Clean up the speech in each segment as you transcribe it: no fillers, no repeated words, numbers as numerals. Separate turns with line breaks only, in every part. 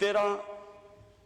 13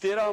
13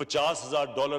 $50,000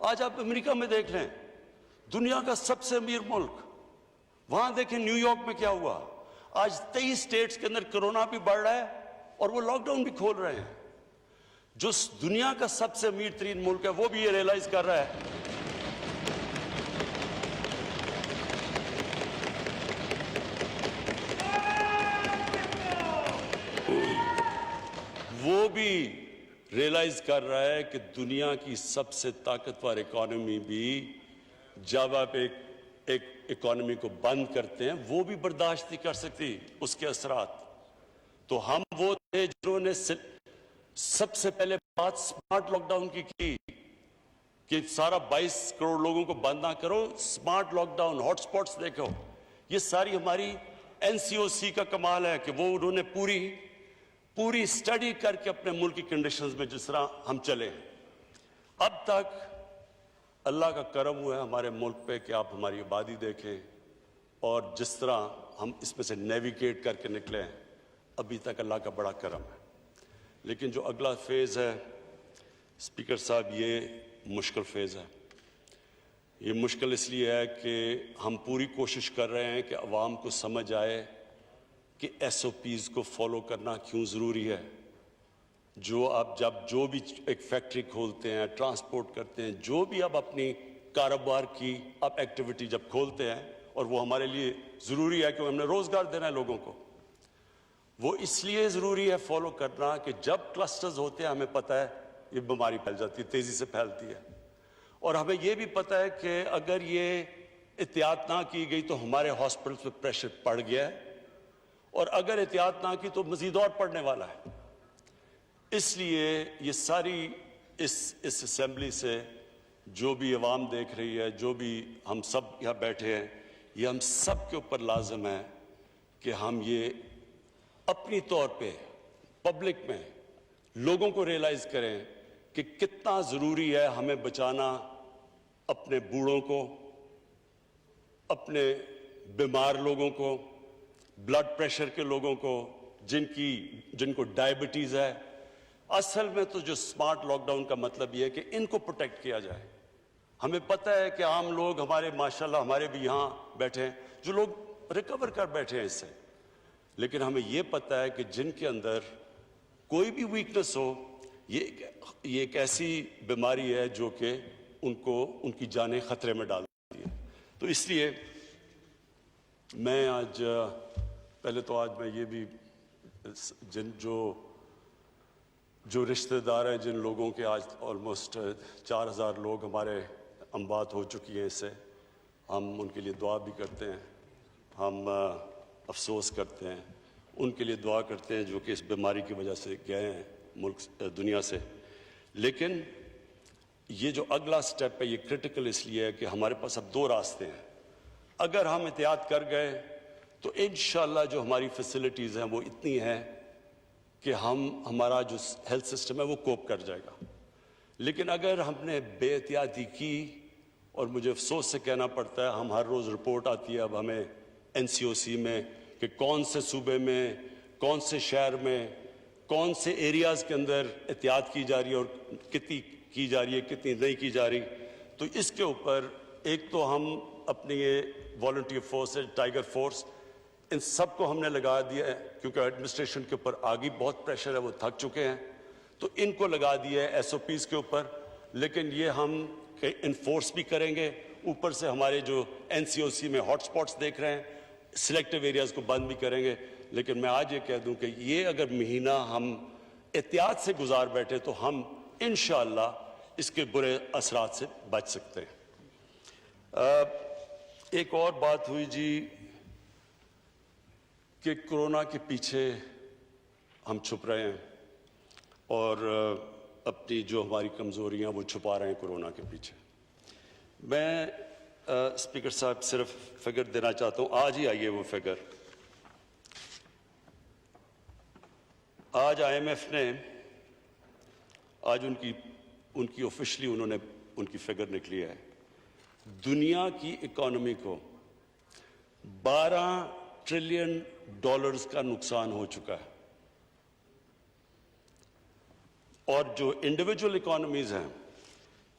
آج آپ امریکہ میں دیکھ لیں, دنیا کا سب سے امیر ملک, وہاں دیکھیں نیو یارک میں کیا ہوا. آج 23 اسٹیٹس کے اندر کرونا بھی بڑھ رہا ہے اور وہ لاک ڈاؤن بھی کھول رہے ہیں. جو دنیا کا سب سے امیر ترین ملک ہے وہ بھی یہ ریئلائز کر رہا ہے کہ دنیا کی سب سے طاقتور اکانومی بھی جب آپ ایک اکانومی کو بند کرتے ہیں وہ بھی برداشت نہیں کر سکتی اس کے اثرات. تو ہم وہ تھے جنہوں نے سب سے پہلے بات سمارٹ لاک ڈاؤن کی کہ سارا 22 کروڑ لوگوں کو بند نہ کرو, smart lockdown, hot spots دیکھو. یہ ساری ہماری NCOC کا کمال ہے کہ وہ انہوں نے پوری اسٹڈی کر کے اپنے ملک کی کنڈیشنز میں جس طرح ہم چلے ہیں. اب تک اللہ کا کرم ہوا ہے ہمارے ملک پہ کہ آپ ہماری آبادی دیکھیں اور جس طرح ہم اس میں سے نیویگیٹ کر کے نکلے ہیں, ابھی تک اللہ کا بڑا کرم ہے. لیکن جو اگلا فیز ہے اسپیکر صاحب, یہ مشکل فیز ہے. یہ مشکل اس لیے ہے کہ ہم پوری کوشش کر رہے ہیں کہ عوام کو سمجھ آئے کہ SOPs کو فالو کرنا کیوں ضروری ہے. جو آپ جو بھی ایک فیکٹری کھولتے ہیں, ٹرانسپورٹ کرتے ہیں, جو بھی آپ اپنی کاروبار کی آپ ایکٹیویٹی جب کھولتے ہیں, اور وہ ہمارے لیے ضروری ہے کہ ہم نے روزگار دینا ہے لوگوں کو, وہ اس لیے ضروری ہے فالو کرنا کہ جب کلسٹرز ہوتے ہیں ہمیں پتہ ہے یہ بیماری پھیل جاتی ہے, تیزی سے پھیلتی ہے. اور ہمیں یہ بھی پتہ ہے کہ اگر یہ احتیاط نہ کی گئی تو ہمارے ہاسپٹلس پہ پریشر پڑ گیا ہے, اور اگر احتیاط نہ کی تو مزید اور پڑنے والا ہے. اس لیے یہ ساری اس اسمبلی سے جو بھی عوام دیکھ رہی ہے, جو بھی ہم سب یہاں بیٹھے ہیں, یہ ہم سب کے اوپر لازم ہے کہ ہم یہ اپنی طور پہ پبلک میں لوگوں کو ریئلائز کریں کہ کتنا ضروری ہے ہمیں بچانا اپنے بوڑھوں کو, اپنے بیمار لوگوں کو, بلڈ پریشر کے لوگوں کو, جن کو ڈائبٹیز ہے. اصل میں تو جو سمارٹ لاک ڈاؤن کا مطلب یہ ہے کہ ان کو پروٹیکٹ کیا جائے. ہمیں پتہ ہے کہ عام لوگ ہمارے ماشاءاللہ ہمارے بھی یہاں بیٹھے ہیں جو لوگ ریکور کر بیٹھے ہیں اس سے, لیکن ہمیں یہ پتہ ہے کہ جن کے اندر کوئی بھی ویکنس ہو, یہ ایک ایسی بیماری ہے جو کہ ان کی جانیں خطرے میں ڈال دیتی ہے. تو اس لیے میں آج میں یہ بھی جو رشتہ دار ہیں, جن لوگوں کے آج آلموسٹ 4000 لوگ ہمارے اموات ہو چکی ہیں اس سے, ہم ان کے لیے دعا بھی کرتے ہیں, ہم افسوس کرتے ہیں, ان کے لیے دعا کرتے ہیں جو کہ اس بیماری کی وجہ سے گئے ہیں ملک دنیا سے. لیکن یہ جو اگلا سٹیپ ہے یہ کرٹیکل اس لیے ہے کہ ہمارے پاس اب 2 راستے ہیں. اگر ہم احتیاط کر گئے تو انشاءاللہ جو ہماری فیسلٹیز ہیں وہ اتنی ہیں کہ ہمارا جو ہیلتھ سسٹم ہے وہ کوپ کر جائے گا. لیکن اگر ہم نے بے احتیاطی کی, اور مجھے افسوس سے کہنا پڑتا ہے ہم ہر روز رپورٹ آتی ہے اب ہمیں NCOC میں کہ کون سے صوبے میں, کون سے شہر میں, کون سے ایریاز کے اندر احتیاط کی جا رہی ہے اور کتنی کی جا رہی ہے, کتنی نہیں کی جا رہی. تو اس کے اوپر ایک تو ہم اپنی یہ والنٹیئر فورس ہے, ٹائیگر فورس, ان سب کو ہم نے لگا دیا ہے کیونکہ ایڈمنسٹریشن کے اوپر آگے بہت پریشر ہے, وہ تھک چکے ہیں, تو ان کو لگا دیا ہے SOPs کے اوپر. لیکن یہ ہم انفورس بھی کریں گے, اوپر سے ہمارے جو NCOC میں ہاٹ سپاٹس دیکھ رہے ہیں سلیکٹیو ایریاز کو بند بھی کریں گے. لیکن میں آج یہ کہہ دوں کہ یہ اگر مہینہ ہم احتیاط سے گزار بیٹھے تو ہم انشاءاللہ اس کے برے اثرات سے بچ سکتے ہیں. ایک اور بات ہوئی جی کہ کورونا کے پیچھے ہم چھپ رہے ہیں اور اپنی جو ہماری کمزوریاں وہ چھپا رہے ہیں کورونا کے پیچھے. میں اسپیکر صاحب صرف فگر دینا چاہتا ہوں, آج ہی آئیے وہ فگر. آج IMF نے آج ان کی آفیشلی انہوں نے ان کی فگر نکلی ہے. دنیا کی اکانومی کو $12 ٹریلین کا نقصان ہو چکا ہے, اور جو انڈیویجول اکانومیز ہیں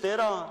13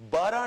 $12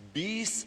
$20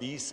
$20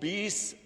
$20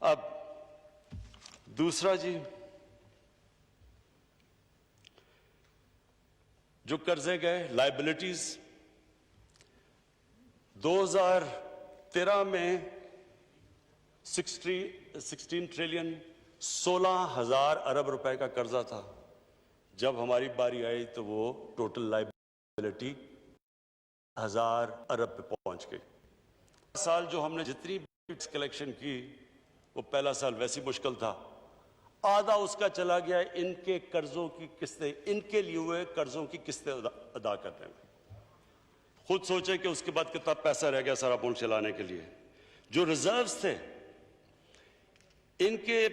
اب دوسرا جی، جو قرضے گئے لائبلٹیز 2013 میں 16 ٹریلین 16,000 ارب روپے کا قرضہ تھا. جب ہماری باری آئی تو وہ ٹوٹل لائبلٹی 1,000 ارب پہ پہنچ گئی. سال جو ہم نے جتنی کلیکشن کی وہ پہلا سال ویسی مشکل تھا، آدھا اس کا چلا گیا ان کے قرضوں کی قسطیں، ان کے لیے ہوئے قرضوں کی قسطیں ادا کرنے میں. خود سوچیں کہ اس کے بعد کتنا پیسہ رہ گیا سارا ملک چلانے کے لیے. جو ریزروز تھے ان کے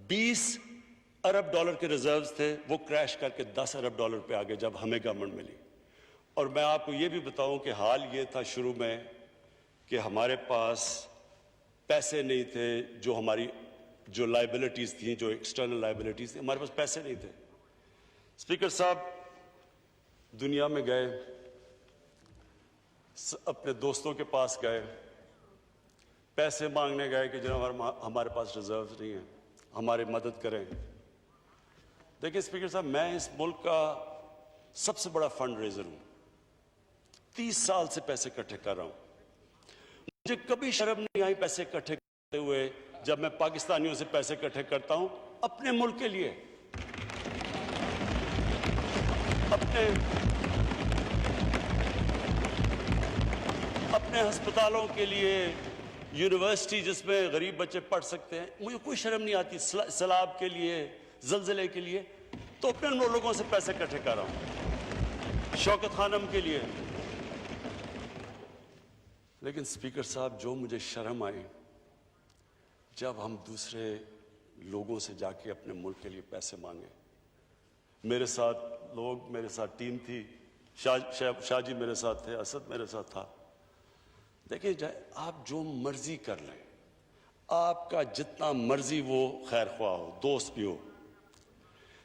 20 ارب ڈالر کے ریزروز تھے، وہ کریش کر کے 10 ارب ڈالر پہ آگے جب ہمیں گورنمنٹ ملی. اور میں آپ کو یہ بھی بتاؤں کہ حال یہ تھا شروع میں کہ ہمارے پاس پیسے نہیں تھے، جو لائبلٹیز تھیں، جو ایکسٹرنل لائبلٹیز تھیں، ہمارے پاس پیسے نہیں تھے. اسپیکر صاحب دنیا میں گئے، اپنے دوستوں کے پاس گئے، پیسے مانگنے گئے کہ جناب ہمارے پاس ریزروز نہیں ہیں، ہماری مدد کریں. دیکھیں اسپیکر صاحب، میں اس ملک کا سب سے بڑا فنڈ ریزر ہوں. 30 سال سے پیسے اکٹھے کر رہا ہوں. مجھے کبھی شرم نہیں آئی پیسے اکٹھے کرتے ہوئے جب میں پاکستانیوں سے پیسے اکٹھے کرتا ہوں اپنے ملک کے لیے، اپنے ہسپتالوں کے لیے، یونیورسٹی جس میں غریب بچے پڑھ سکتے ہیں. مجھے کوئی شرم نہیں آتی. سیلاب کے لیے، زلزلے کے لیے، تو اپنے لوگوں سے پیسے اکٹھے کر رہا ہوں، شوکت خانم کے لیے. لیکن اسپیکر صاحب جو مجھے شرم آئی جب ہم دوسرے لوگوں سے جا کے اپنے ملک کے لیے پیسے مانگے. میرے ساتھ لوگ، میرے ساتھ ٹیم تھی، شاہ جی میرے ساتھ تھے، اسد میرے ساتھ تھا. دیکھیں آپ جو مرضی کر لیں، آپ کا جتنا مرضی وہ خیر خواہ ہو، دوست بھی ہو،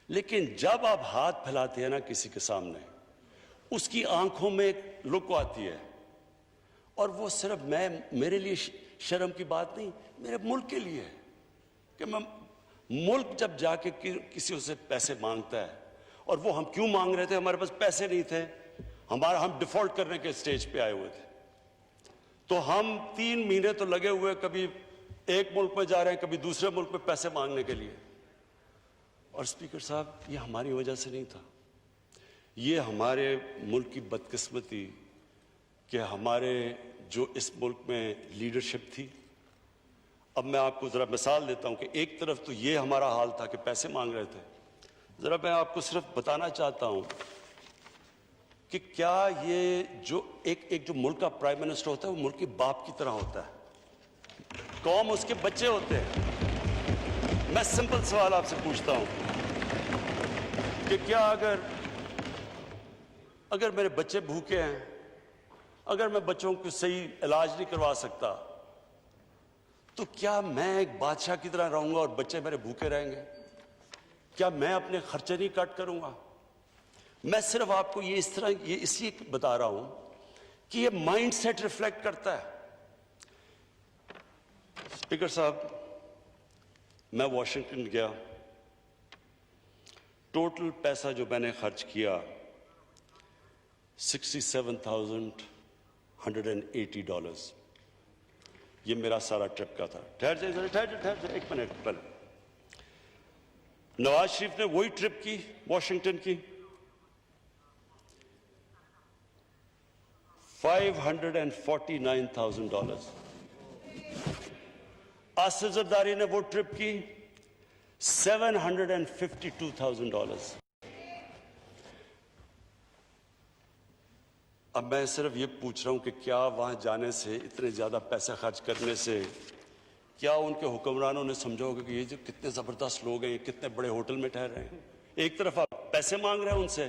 لیکن جب آپ ہاتھ پھیلاتے ہیں نا کسی کے سامنے، اس کی آنکھوں میں ایک لک آتی ہے. اور وہ صرف میرے لیے شرم کی بات نہیں، میرے ملک کے لیے ہے کہ میں ملک جب جا کے کسی سے پیسے مانگتا ہے. اور وہ ہم کیوں مانگ رہے تھے؟ ہمارے پاس پیسے نہیں تھے، ہم ڈیفالٹ کرنے کے سٹیج پہ آئے ہوئے تھے. تو ہم 3 مہینے تو لگے ہوئے، کبھی ایک ملک میں جا رہے ہیں، کبھی دوسرے ملک میں پیسے مانگنے کے لیے. اور اسپیکر صاحب یہ ہماری وجہ سے نہیں تھا، یہ ہمارے ملک کی بدقسمتی کہ ہمارے جو اس ملک میں لیڈرشپ تھی. اب میں آپ کو ذرا مثال دیتا ہوں کہ ایک طرف تو یہ ہمارا حال تھا کہ پیسے مانگ رہے تھے. ذرا میں آپ کو صرف بتانا چاہتا ہوں کہ کیا یہ جو ایک جو ملک کا پرائم منسٹر ہوتا ہے وہ ملک کے باپ کی طرح ہوتا ہے، قوم اس کے بچے ہوتے ہیں. میں سمپل سوال آپ سے پوچھتا ہوں کہ کیا اگر میرے بچے بھوکے ہیں، اگر میں بچوں کو صحیح علاج نہیں کروا سکتا، تو کیا میں ایک بادشاہ کی طرح رہوں گا اور بچے میرے بھوکے رہیں گے؟ کیا میں اپنے خرچے نہیں کٹ کروں گا؟ میں صرف آپ کو یہ اس لیے بتا رہا ہوں کہ یہ مائنڈ سیٹ ریفلیکٹ کرتا ہے. اسپیکر صاحب میں واشنگٹن گیا، ٹوٹل پیسہ جو میں نے خرچ کیا $67,180. یہ میرا سارا ٹرپ کا تھا. ٹھہر جائے ایک منٹ پہلے. نواز شریف نے وہی ٹرپ کی واشنگٹن کی، $549,000. آصف زرداری نے وہ ٹرپ کی $752,000. اب میں صرف یہ پوچھ رہا ہوں کہ کیا وہاں جانے سے، اتنے زیادہ پیسے خرچ کرنے سے، کیا ان کے حکمرانوں نے سمجھا ہوگا کہ یہ جو کتنے زبردست لوگ ہیں، یہ کتنے بڑے ہوٹل میں ٹھہر رہے ہیں؟ ایک طرف آپ پیسے مانگ رہے ہیں ان سے،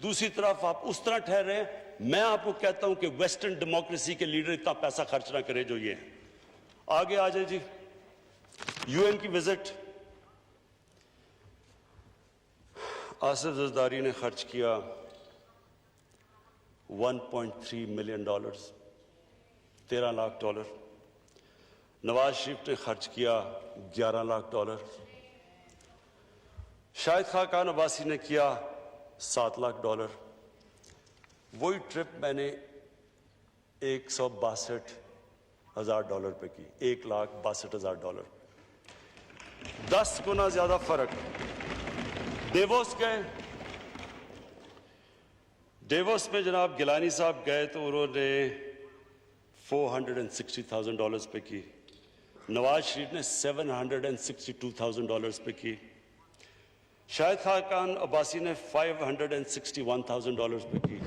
دوسری طرف آپ اس طرح ٹھہر رہے ہیں. میں آپ کو کہتا ہوں کہ ویسٹرن ڈیموکریسی کے لیڈر اتنا پیسہ خرچ نہ کرے جو یہ ہیں. آگے آ جائے جی. UN کی وزٹ، آصف زرداری نے خرچ کیا $1.3 ملین، $13 لاکھ. نواز شریف نے خرچ کیا $11 لاکھ، شاہد خاقان عباسی نے کیا $7 لاکھ۔ وہی ٹرپ میں نے $162,000 پہ کی، $1,62,000، 10 گنا زیادہ فرق۔ ڈیووس گئے، ڈیووس میں جناب گیلانی صاحب گئے تو انہوں نے $460,000 پہ کی، نواز شریف نے $762,000 پہ کی، شاہد خاقان عباسی نے $561,000 پہ کی،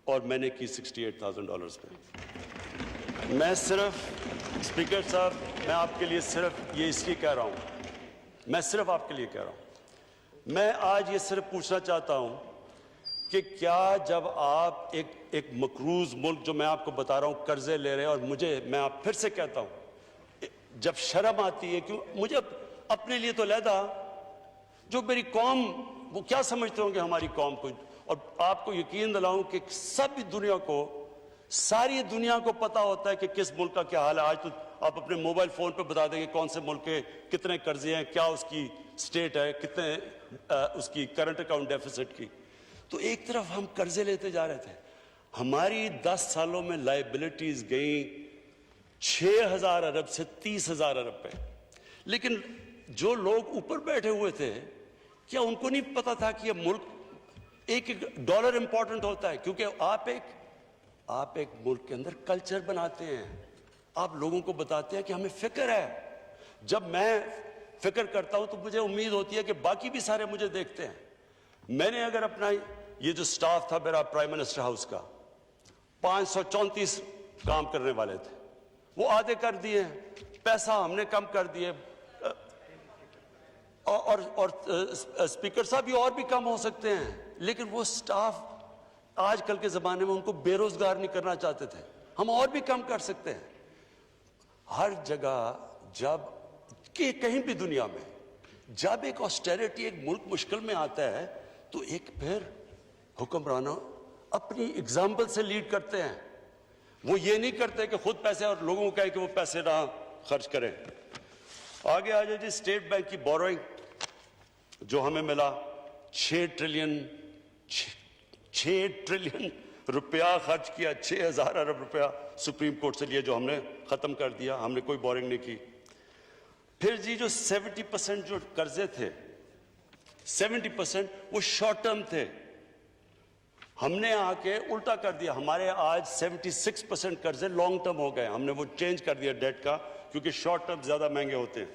اور میں نے کی $68,000 پہ۔ میں صرف اسپیکر صاحب، میں آپ کے لیے صرف یہ اس لیے کہہ رہا ہوں، میں صرف آپ کے لیے کہہ رہا ہوں، میں آج یہ صرف پوچھنا چاہتا ہوں کہ کیا جب آپ ایک مقروض ملک، جو میں آپ کو بتا رہا ہوں قرضے لے رہے ہیں، اور میں آپ پھر سے کہتا ہوں، جب شرم آتی ہے، کیوں مجھے اپنے لیے تو علیحدہ، جو میری قوم، وہ کیا سمجھتے ہوں گے ہماری قوم کو، اور آپ کو یقین دلاؤں کہ سب دنیا کو، ساری دنیا کو پتا ہوتا ہے کہ کس ملک کا کیا حال ہے۔ آج تو آپ اپنے موبائل فون پہ بتا دیں کہ کون سے ملک کے کتنے قرضے ہیں، کیا اس کی سٹیٹ ہے، کتنے اس کی کرنٹ اکاؤنٹ ڈیفیسٹ کی۔ تو ایک طرف ہم قرضے لیتے جا رہے تھے، ہماری 10 سالوں میں لائبلٹیز گئیں 6,000 ارب سے 30,000 ارب پہ، لیکن جو لوگ اوپر بیٹھے ہوئے تھے، کیا ان کو نہیں پتا تھا کہ یہ ملک ایک ڈالر امپورٹنٹ ہوتا ہے؟ کیونکہ آپ ایک ملک کے اندر کلچر بناتے ہیں، آپ لوگوں کو بتاتے ہیں کہ ہمیں فکر ہے۔ جب میں فکر کرتا ہوں تو مجھے امید ہوتی ہے کہ باقی بھی سارے مجھے دیکھتے ہیں۔ میں نے اگر اپنا یہ جو سٹاف تھا میرا پرائم منسٹر ہاؤس کا، 534 کام کرنے والے تھے، وہ آدھے کر دیے، پیسہ ہم نے کم کر دیے، اور اسپیکر صاحب یہ اور بھی کم ہو سکتے ہیں، لیکن وہ سٹاف آج کل کے زمانے میں ان کو بے روزگار نہیں کرنا چاہتے تھے، ہم اور بھی کم کر سکتے ہیں۔ ہر جگہ جب کہ کہیں بھی دنیا میں جب ایک آسٹیرٹی، ایک ملک مشکل میں آتا ہے تو ایک پھر حکمرانوں اپنی اگزامپل سے لیڈ کرتے ہیں، وہ یہ نہیں کرتے کہ خود پیسے اور لوگوں کو کہے کہ وہ پیسے نہ خرچ کریں۔ آگے آ جائے جی، اسٹیٹ بینک کی بورونگ جو ہمیں ملا 6 ٹریلین روپیہ خرچ کیا، 6,000 ارب روپیہ سپریم کورٹ سے لیا، جو ہم نے ختم کر دیا، ہم نے کوئی بورنگ نہیں کی۔ پھر جی جو 70% جو قرضے تھے، 70% وہ شارٹ ٹرم تھے، ہم نے آ کے الٹا کر دیا، ہمارے آج 76% قرضے لانگ ٹرم ہو گئے، ہم نے وہ چینج کر دیا ڈیٹ کا، کیونکہ شارٹ ٹرم زیادہ مہنگے ہوتے ہیں۔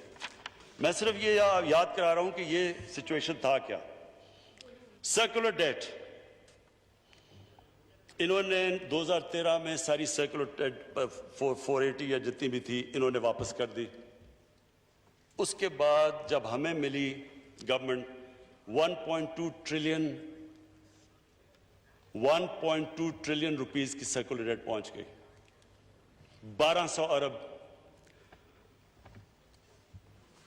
میں صرف یہ یاد کرا رہا ہوں کہ یہ سچویشن تھا کیا۔ سرکولر ڈیٹ، انہوں نے 2013 میں ساری سرکولر ڈیٹ 480 یا جتنی بھی تھی انہوں نے واپس کر دی۔ اس کے بعد جب ہمیں ملی گورنمنٹ 1.2 ٹریلین روپیز کی سرکولر ڈیٹ پہنچ گئی، 1200 ارب۔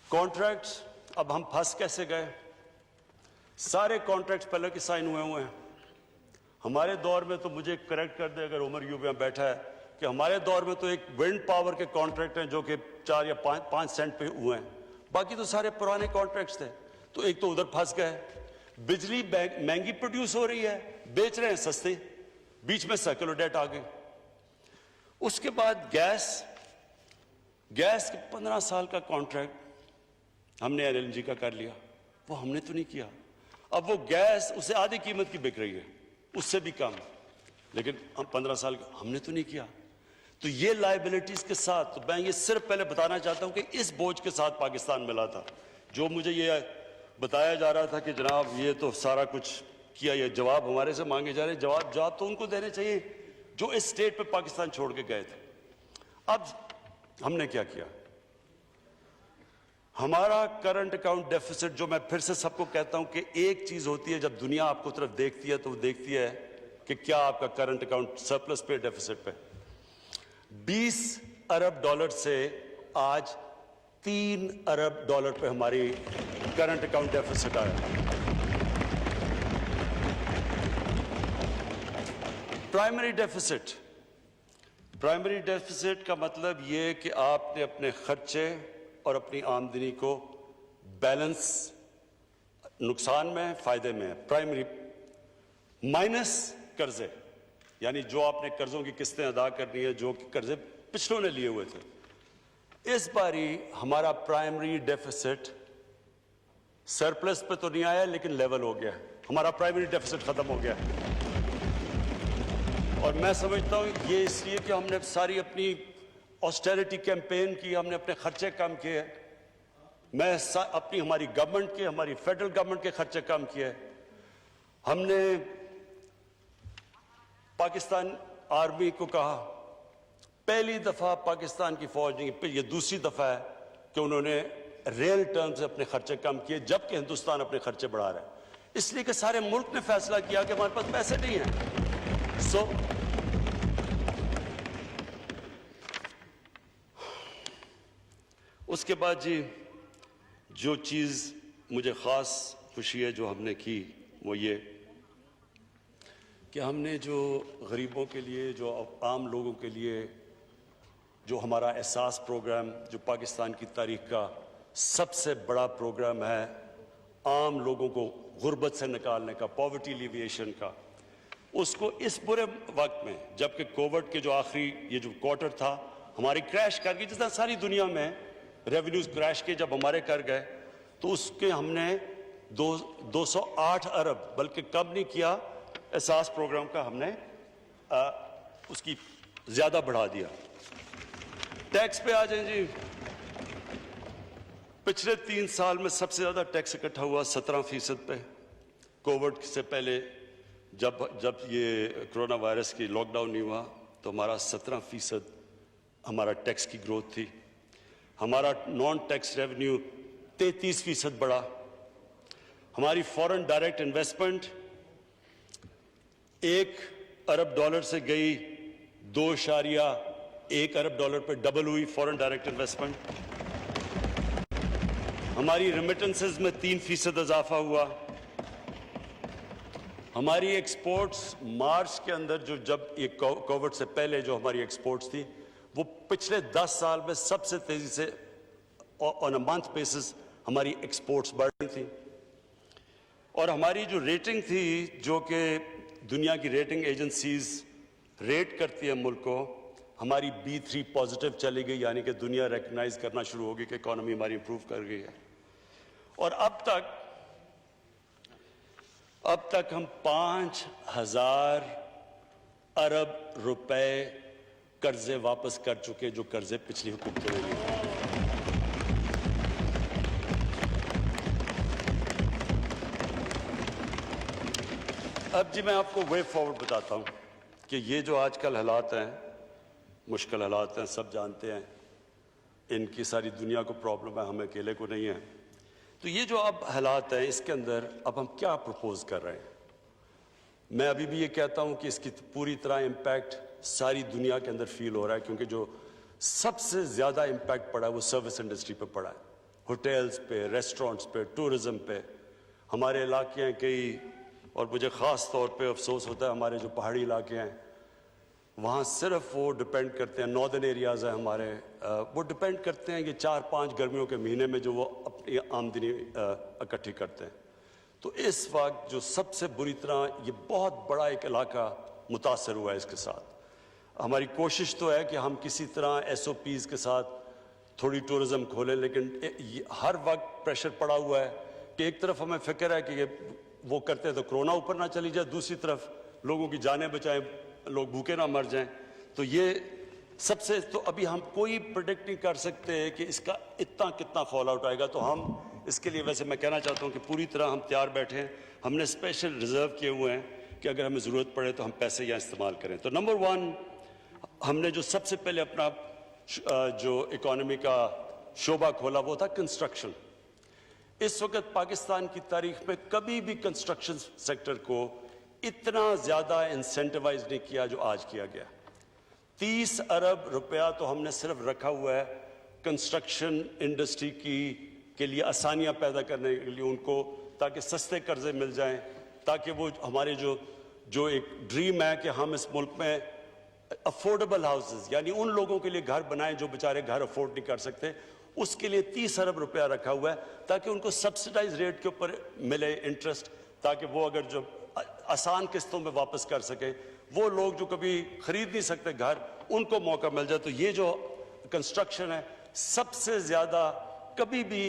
کانٹریکٹس، اب ہم پھنس کیسے گئے؟ سارے کانٹریکٹس پہلے کے سائن ہوئے ہیں۔ ہمارے دور میں تو مجھے کریکٹ کر دے اگر عمر یوں بیٹھا ہے، کہ ہمارے دور میں تو ایک ونڈ پاور کے کانٹریکٹ ہیں جو کہ 4 یا 5 سینٹ پہ ہوئے ہیں، باقی تو سارے پرانے کانٹریکٹس تھے۔ تو ایک تو ادھر پھنس گئے، بجلی مہنگی پروڈیوس ہو رہی ہے، بیچ رہے ہیں سستے، بیچ میں سرکولر ڈیٹ آ گئی۔ اس کے بعد گیس کے 15 سال کا کانٹریکٹ ہم نے LNG کا کر لیا، وہ ہم نے تو نہیں کیا۔ اب وہ گیس اسے آدھی قیمت کی بک رہی ہے، اس سے بھی کم، لیکن ہم 15 سال ہم نے تو نہیں کیا۔ تو یہ لائبلٹیز کے ساتھ، تو میں یہ صرف پہلے بتانا چاہتا ہوں کہ اس بوجھ کے ساتھ پاکستان ملا تھا۔ جو مجھے یہ بتایا جا رہا تھا کہ جناب یہ تو سارا کچھ کیا، یہ جواب ہمارے سے مانگے جا رہے، جواب تو ان کو دینے چاہیے جو اس سٹیٹ پہ پاکستان چھوڑ کے گئے تھے۔ اب ہم نے کیا کیا؟ ہمارا کرنٹ اکاؤنٹ ڈیفیسٹ، جو میں پھر سے سب کو کہتا ہوں کہ ایک چیز ہوتی ہے جب دنیا آپ کو طرف دیکھتی ہے تو وہ دیکھتی ہے کہ کیا آپ کا کرنٹ اکاؤنٹ سرپلس پہ ڈیفیسٹ پہ۔ 20 ارب ڈالر سے آج 3 ارب ڈالر پہ ہماری کرنٹ اکاؤنٹ ڈیفیسٹ آیا۔ پرائمری ڈیفیسٹ پرائمری ڈیفیسٹ کا مطلب یہ کہ آپ نے اپنے خرچے اور اپنی آمدنی کو بیلنس، نقصان میں فائدے میں، پرائمری مائنس قرضے، یعنی جو آپ نے قرضوں کی قسطیں ادا کرنی ہے، جو قرضے پچھلوں نے لیے ہوئے تھے۔ اس باری ہمارا پرائمری ڈیفیسٹ سرپلس پہ تو نہیں آیا لیکن لیول ہو گیا، ہمارا پرائمری ڈیفیسٹ ختم ہو گیا۔ اور میں سمجھتا ہوں یہ اس لیے کہ ہم نے ساری اپنی آسٹیرٹی کیمپین کی، ہم نے اپنے خرچے کم کیے، میں اپنی ہماری گورنمنٹ کے، ہماری فیڈرل گورنمنٹ کے خرچے کم کیے، ہم نے پاکستان آرمی کو کہا، پہلی دفعہ پاکستان کی فوج نے، یہ دوسری دفعہ ہے کہ انہوں نے ریل ٹرم سے اپنے خرچے کم کیے، جبکہ ہندوستان اپنے خرچے بڑھا رہا ہے، اس لیے کہ سارے ملک نے فیصلہ کیا کہ ہمارے پاس پیسے نہیں ہیں۔ اس کے بعد جی جو چیز مجھے خاص خوشی ہے جو ہم نے کی وہ یہ کہ ہم نے جو غریبوں کے لیے، جو عام لوگوں کے لیے جو ہمارا احساس پروگرام، جو پاکستان کی تاریخ کا سب سے بڑا پروگرام ہے عام لوگوں کو غربت سے نکالنے کا، پاورٹی ایلیویشن کا، اس کو اس برے وقت میں، جبکہ کووڈ کے جو آخری یہ جو کوارٹر تھا ہماری کریش کر گئی، جس طرح ساری دنیا میں ریونیوز کریش کے جب ہمارے کر گئے، تو اس کے ہم نے 208 ارب بلکہ کم نہیں کیا، احساس پروگرام کا ہم نے اس کی زیادہ بڑھا دیا۔ ٹیکس پہ آ جائیں جی، پچھلے 3 سال میں سب سے زیادہ ٹیکس اکٹھا ہوا 17% پہ۔ کووڈ سے پہلے جب یہ کرونا وائرس کی لاک ڈاؤن نہیں ہوا تو ہمارا 17% ہمارا ٹیکس کی گروتھ تھی، ہمارا نان ٹیکس ریونیو 33% بڑھا، ہماری فورن ڈائریکٹ انویسٹمنٹ $1 ارب سے گئی $2.1 ارب پہ ڈبل ہوئی فورن ڈائریکٹ انویسٹمنٹ، ہماری ریمیٹنسز میں 3% اضافہ ہوا، ہماری ایکسپورٹس مارچ کے اندر جب یہ کووڈ سے پہلے جو ہماری ایکسپورٹس تھی وہ پچھلے 10 سال میں سب سے تیزی سے آن اے منتھ بیسس ہماری ایکسپورٹس بڑھ رہی تھی، اور ہماری جو ریٹنگ تھی، جو کہ دنیا کی ریٹنگ ایجنسیز ریٹ کرتی ہے ملک کو، ہماری B3 پازیٹیو چلی گئی، یعنی کہ دنیا ریکگنائز کرنا شروع ہوگی کہ اکانومی ہماری امپروو کر گئی ہے۔ اور اب تک ہم 5,000 ارب روپے قرضے واپس کر چکے، جو قرضے پچھلی حکومتوں نے لیے۔ اب جی میں آپ کو وے فارورڈ بتاتا ہوں کہ یہ جو آج کل حالات ہیں، مشکل حالات ہیں، سب جانتے ہیں، ان کی ساری دنیا کو پرابلم ہے، ہمیں اکیلے کو نہیں ہے۔ تو یہ جو اب حالات ہیں اس کے اندر اب ہم کیا پروپوز کر رہے ہیں؟ میں ابھی بھی یہ کہتا ہوں کہ اس کی پوری طرح امپیکٹ ساری دنیا کے اندر فیل ہو رہا ہے، کیونکہ جو سب سے زیادہ امپیکٹ پڑا ہے وہ سروس انڈسٹری پہ پڑا ہے، ہوٹلز پہ، ریسٹورنٹس پہ، ٹورزم پہ۔ ہمارے علاقے ہیں کئی، اور مجھے خاص طور پہ افسوس ہوتا ہے ہمارے جو پہاڑی علاقے ہیں وہاں صرف وہ ڈپینڈ کرتے ہیں، ناردرن ایریاز ہیں ہمارے، وہ ڈپینڈ کرتے ہیں کہ 4-5 گرمیوں کے مہینے میں جو وہ اپنی آمدنی اکٹھی کرتے ہیں۔ تو اس وقت جو سب سے بری طرح یہ بہت بڑا ایک علاقہ متاثر ہوا ہے اس کے ساتھ۔ ہماری کوشش تو ہے کہ ہم کسی طرح SOPs کے ساتھ تھوڑی ٹورزم کھولیں، لیکن ہر وقت پریشر پڑا ہوا ہے کہ ایک طرف ہمیں فکر ہے کہ یہ وہ کرتے ہیں تو کرونا اوپر نہ چلی جائے، دوسری طرف لوگوں کی جانیں بچائیں، لوگ بھوکے نہ مر جائیں۔ تو یہ سب سے، تو ابھی ہم کوئی پریڈکٹ نہیں کر سکتے کہ اس کا کتنا فال آؤٹ آئے گا۔ تو ہم اس کے لیے، ویسے میں کہنا چاہتا ہوں کہ پوری طرح ہم تیار بیٹھے ہیں، ہم نے اسپیشل ریزرو کیے ہوئے ہیں کہ اگر ہمیں ضرورت پڑے تو ہم پیسے یہاں استعمال کریں۔ تو نمبر 1 ہم نے جو سب سے پہلے اپنا جو اکانومی کا شعبہ کھولا وہ تھا کنسٹرکشن۔ اس وقت پاکستان کی تاریخ میں کبھی بھی کنسٹرکشن سیکٹر کو اتنا زیادہ انسینٹیوائز نہیں کیا جو آج کیا گیا۔ 30 ارب روپیہ تو ہم نے صرف رکھا ہوا ہے کنسٹرکشن انڈسٹری کے لیے آسانیاں پیدا کرنے کے لیے، ان کو تاکہ سستے قرضے مل جائیں، تاکہ وہ ہمارے جو ایک ڈریم ہے کہ ہم اس ملک میں افورڈیبل ہاؤسز، یعنی ان لوگوں کے لیے گھر بنائیں جو بیچارے گھر افورڈ نہیں کر سکتے، اس کے لیے 30 ارب روپیہ رکھا ہوا ہے تاکہ ان کو سبسڈائز ریٹ کے اوپر ملے انٹرسٹ، تاکہ وہ اگر جو آسان قسطوں میں واپس کر سکے، وہ لوگ جو کبھی خرید نہیں سکتے گھر، ان کو موقع مل جائے۔ تو یہ جو کنسٹرکشن ہے، سب سے زیادہ کبھی بھی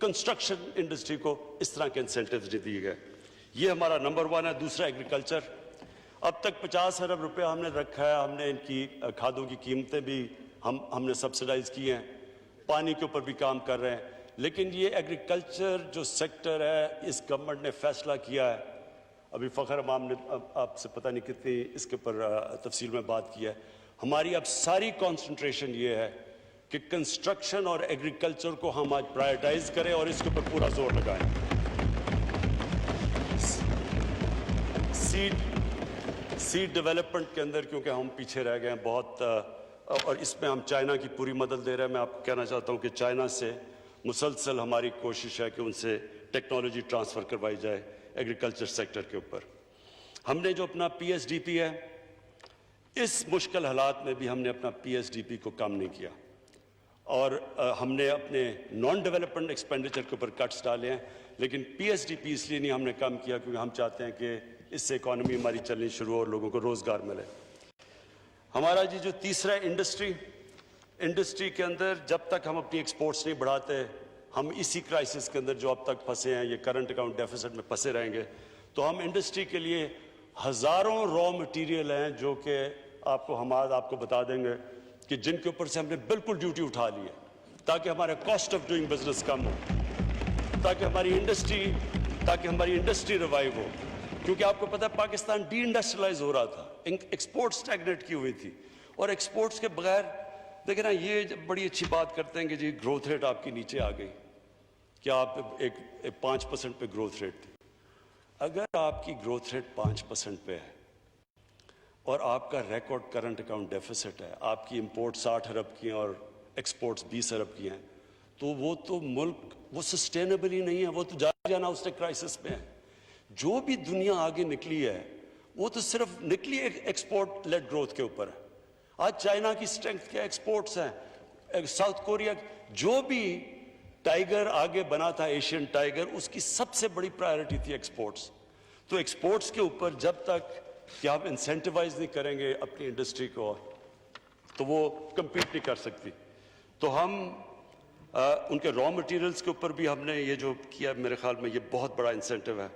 کنسٹرکشن انڈسٹری کو اس طرح کے انسینٹیوز نہیں دیے گئے۔ یہ ہمارا نمبر 1 ہے۔ دوسرا ایگریکلچر، اب تک 50 ارب روپیہ ہم نے رکھا ہے، ہم نے ان کی کھادوں کی قیمتیں بھی ہم نے سبسڈائز کی ہیں، پانی کے اوپر بھی کام کر رہے ہیں، لیکن یہ ایگریکلچر جو سیکٹر ہے، اس گورنمنٹ نے فیصلہ کیا ہے، ابھی فخر امام نے آپ سے پتہ نہیں کتنی اس کے اوپر تفصیل میں بات کی ہے، ہماری اب ساری کانسنٹریشن یہ ہے کہ کنسٹرکشن اور ایگریکلچر کو ہم آج پرائیورٹائز کریں اور اس کے اوپر پورا زور لگائیں۔ سیڈ ڈیولپمنٹ کے اندر کیونکہ ہم پیچھے رہ گئے ہیں بہت، اور اس میں ہم چائنا کی پوری مدد دے رہے ہیں۔ میں آپ کو کہنا چاہتا ہوں کہ چائنا سے مسلسل ہماری کوشش ہے کہ ان سے ٹیکنالوجی ٹرانسفر کروائی جائے ایگریکلچر سیکٹر کے اوپر۔ ہم نے جو اپنا پی ایس ڈی پی ہے، اس مشکل حالات میں بھی ہم نے اپنا پی ایس ڈی پی کو کم نہیں کیا، اور ہم نے اپنے نان ڈیولپمنٹ ایکسپینڈیچر کے اوپر کٹس ڈالے ہیں، لیکن پی ایس ڈی پی اس لیے نہیں ہم نے کم کیا کیونکہ ہم چاہتے ہیں کہ اس سے اکانومی ہماری چلنی شروع ہو اور لوگوں کو روزگار ملے۔ ہمارا جو تیسرا انڈسٹری کے اندر جب تک ہم اپنی ایکسپورٹس نہیں بڑھاتے، ہم اسی کرائسس کے اندر جو اب تک پھنسے ہیں، یہ کرنٹ اکاؤنٹ ڈیفیسٹ میں پھنسے رہیں گے۔ تو ہم انڈسٹری کے لیے ہزاروں را مٹیریل ہیں جو کہ آپ کو بتا دیں گے کہ جن کے اوپر سے ہم نے بالکل ڈیوٹی اٹھا لی ہے تاکہ ہمارا کاسٹ آف ڈوئنگ بزنس کم ہو، تاکہ ہماری انڈسٹری ریوائیو ہو، کیونکہ آپ کو پتہ ہے پاکستان ڈی انڈسٹریلائز ہو رہا تھا، ایکسپورٹ سٹیگنیٹ کی ہوئی تھی، اور ایکسپورٹس کے بغیر دیکھیں نا، یہ بڑی اچھی بات کرتے ہیں کہ جی گروتھ ریٹ آپ کی نیچے آ گئی، کہ آپ ایک 5% پہ گروتھ ریٹ تھی۔ اگر آپ کی گروتھ ریٹ 5% پہ ہے اور آپ کا ریکارڈ کرنٹ اکاؤنٹ ڈیفیسٹ ہے، آپ کی امپورٹ 60 ارب کی ہیں اور ایکسپورٹس 20 ارب کی ہیں، تو وہ ملک وہ سسٹینیبل ہی نہیں ہے، وہ تو جانا اس نے کرائسس میں ہے۔ جو بھی دنیا آگے نکلی ہے وہ تو صرف نکلی ایکسپورٹ لیڈ گروتھ کے اوپر ہے۔ آج چائنا کی اسٹرینتھ کیا ایکسپورٹس ہیں، ساؤتھ کوریا، جو بھی ٹائیگر آگے بنا تھا ایشین ٹائیگر، اس کی سب سے بڑی پرائیورٹی تھی ایکسپورٹس۔ تو ایکسپورٹس کے اوپر جب تک کہ آپ انسینٹیوائز نہیں کریں گے اپنی انڈسٹری کو، تو وہ کمپیٹ نہیں کر سکتی۔ تو ہم ان کے را مٹیریلز کے اوپر بھی ہم نے یہ جو کیا، میرے خیال میں یہ بہت بڑا انسینٹیو ہے۔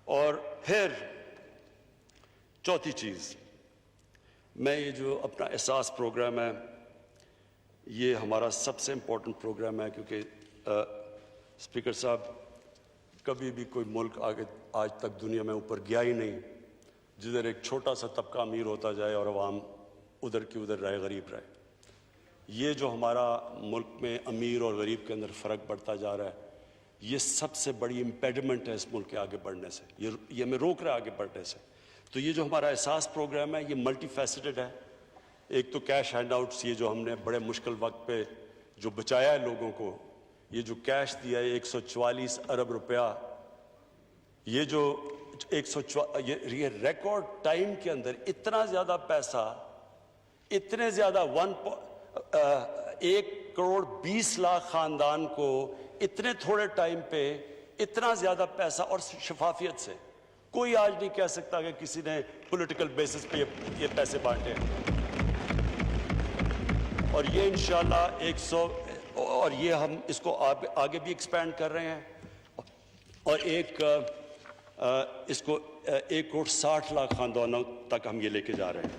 اور پھر چوتھی چیز، میں یہ جو اپنا احساس پروگرام ہے، یہ ہمارا سب سے امپورٹنٹ پروگرام ہے، کیونکہ اسپیکر صاحب، کبھی بھی کوئی ملک آج تک دنیا میں اوپر گیا ہی نہیں جدھر ایک چھوٹا سا طبقہ امیر ہوتا جائے اور عوام ادھر کی ادھر رہے، غریب رہے۔ یہ جو ہمارا ملک میں امیر اور غریب کے اندر فرق بڑھتا جا رہا ہے، یہ سب سے بڑی امپیڈمنٹ ہے اس ملک کے آگے بڑھنے سے، یہ ہمیں روک رہا ہے آگے بڑھنے سے۔ تو یہ جو ہمارا احساس پروگرام ہے، یہ ملٹی فیسٹڈ ہے۔ ایک تو کیش ہینڈ آؤٹس، یہ جو ہم نے بڑے مشکل وقت پہ جو بچایا ہے لوگوں کو، یہ جو کیش دیا ہے 144 ارب روپیہ، یہ جو یہ ریکارڈ ٹائم کے اندر اتنا زیادہ پیسہ، اتنے زیادہ 1 کروڑ 20 لاکھ خاندان کو اتنے تھوڑے ٹائم پہ اتنا زیادہ پیسہ اور شفافیت سے، کوئی آج نہیں کہہ سکتا کہ کسی نے پولیٹیکل بیسس پہ یہ پیسے بانٹے ہیں۔ اور یہ انشاءاللہ 100، اور یہ ہم اس کو آگے بھی ایکسپینڈ کر رہے ہیں، اور اس کو 1 کروڑ 60 لاکھ خاندانوں تک ہم یہ لے کے جا رہے ہیں۔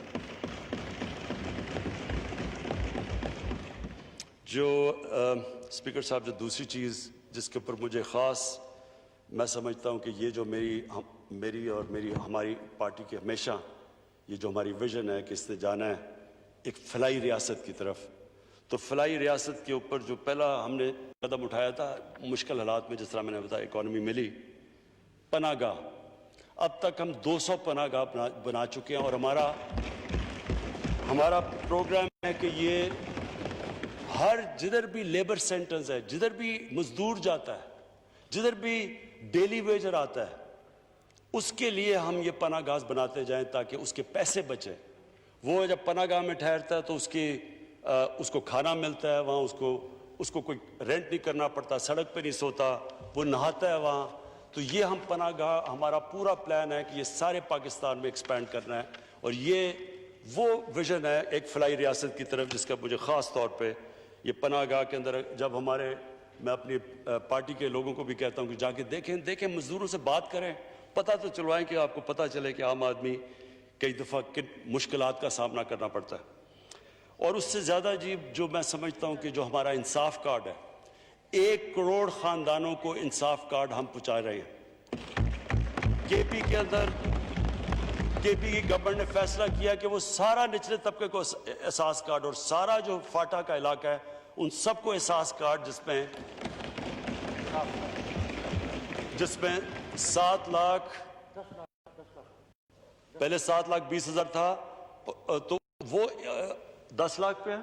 جو اسپیکر صاحب، جو دوسری چیز جس کے اوپر مجھے خاص میں سمجھتا ہوں کہ یہ جو میری اور ہماری پارٹی کی ہمیشہ یہ جو ہماری ویژن ہے کہ اس نے جانا ہے ایک فلاحی ریاست کی طرف، تو فلاحی ریاست کے اوپر جو پہلا ہم نے قدم اٹھایا تھا مشکل حالات میں، جس طرح میں نے بتایا اکانومی ملی، پناہ گاہ، اب تک ہم 200 پناہ گاہ بنا چکے ہیں، اور ہمارا پروگرام ہے کہ یہ جدھر بھی لیبر سینٹرز ہے، جدھر بھی مزدور جاتا ہے، جدھر بھی ڈیلی ویجر آتا ہے، اس کے لیے ہم یہ پناہ گاہ بناتے جائیں تاکہ اس کے پیسے بچیں وہ جب پناہ گاہ میں ٹھہرتا ہے تو اس کو کھانا ملتا ہے وہاں، اس کو کوئی رینٹ نہیں کرنا پڑتا، سڑک پہ نہیں سوتا، وہ نہاتا ہے وہاں. تو یہ ہم پناہ گاہ، ہمارا پورا پلان ہے کہ یہ سارے پاکستان میں ایکسپینڈ کرنا ہے. اور یہ وہ ویژن ہے ایک فلاحی ریاست کی طرف جس کا مجھے خاص طور پہ یہ پناہ گاہ کے اندر جب میں اپنی پارٹی کے لوگوں کو بھی کہتا ہوں کہ جا کے دیکھیں مزدوروں سے بات کریں، پتہ تو چلوائیں کہ آپ کو پتہ چلے کہ عام آدمی کئی دفعہ کن مشکلات کا سامنا کرنا پڑتا ہے. اور اس سے زیادہ عجیب جو میں سمجھتا ہوں کہ جو ہمارا انصاف کارڈ ہے، 1 کروڑ خاندانوں کو انصاف کارڈ ہم پہنچا رہے ہیں. کے پی کے اندر کے پی کی گورنمنٹ نے فیصلہ کیا کہ وہ سارا نچلے طبقے کو احساس کارڈ اور سارا جو فاٹا کا علاقہ ہے ان سب کو احساس کارڈ جس میں 7 لاکھ پہلے 7,20,000 تھا تو وہ 10 لاکھ پہ ہے.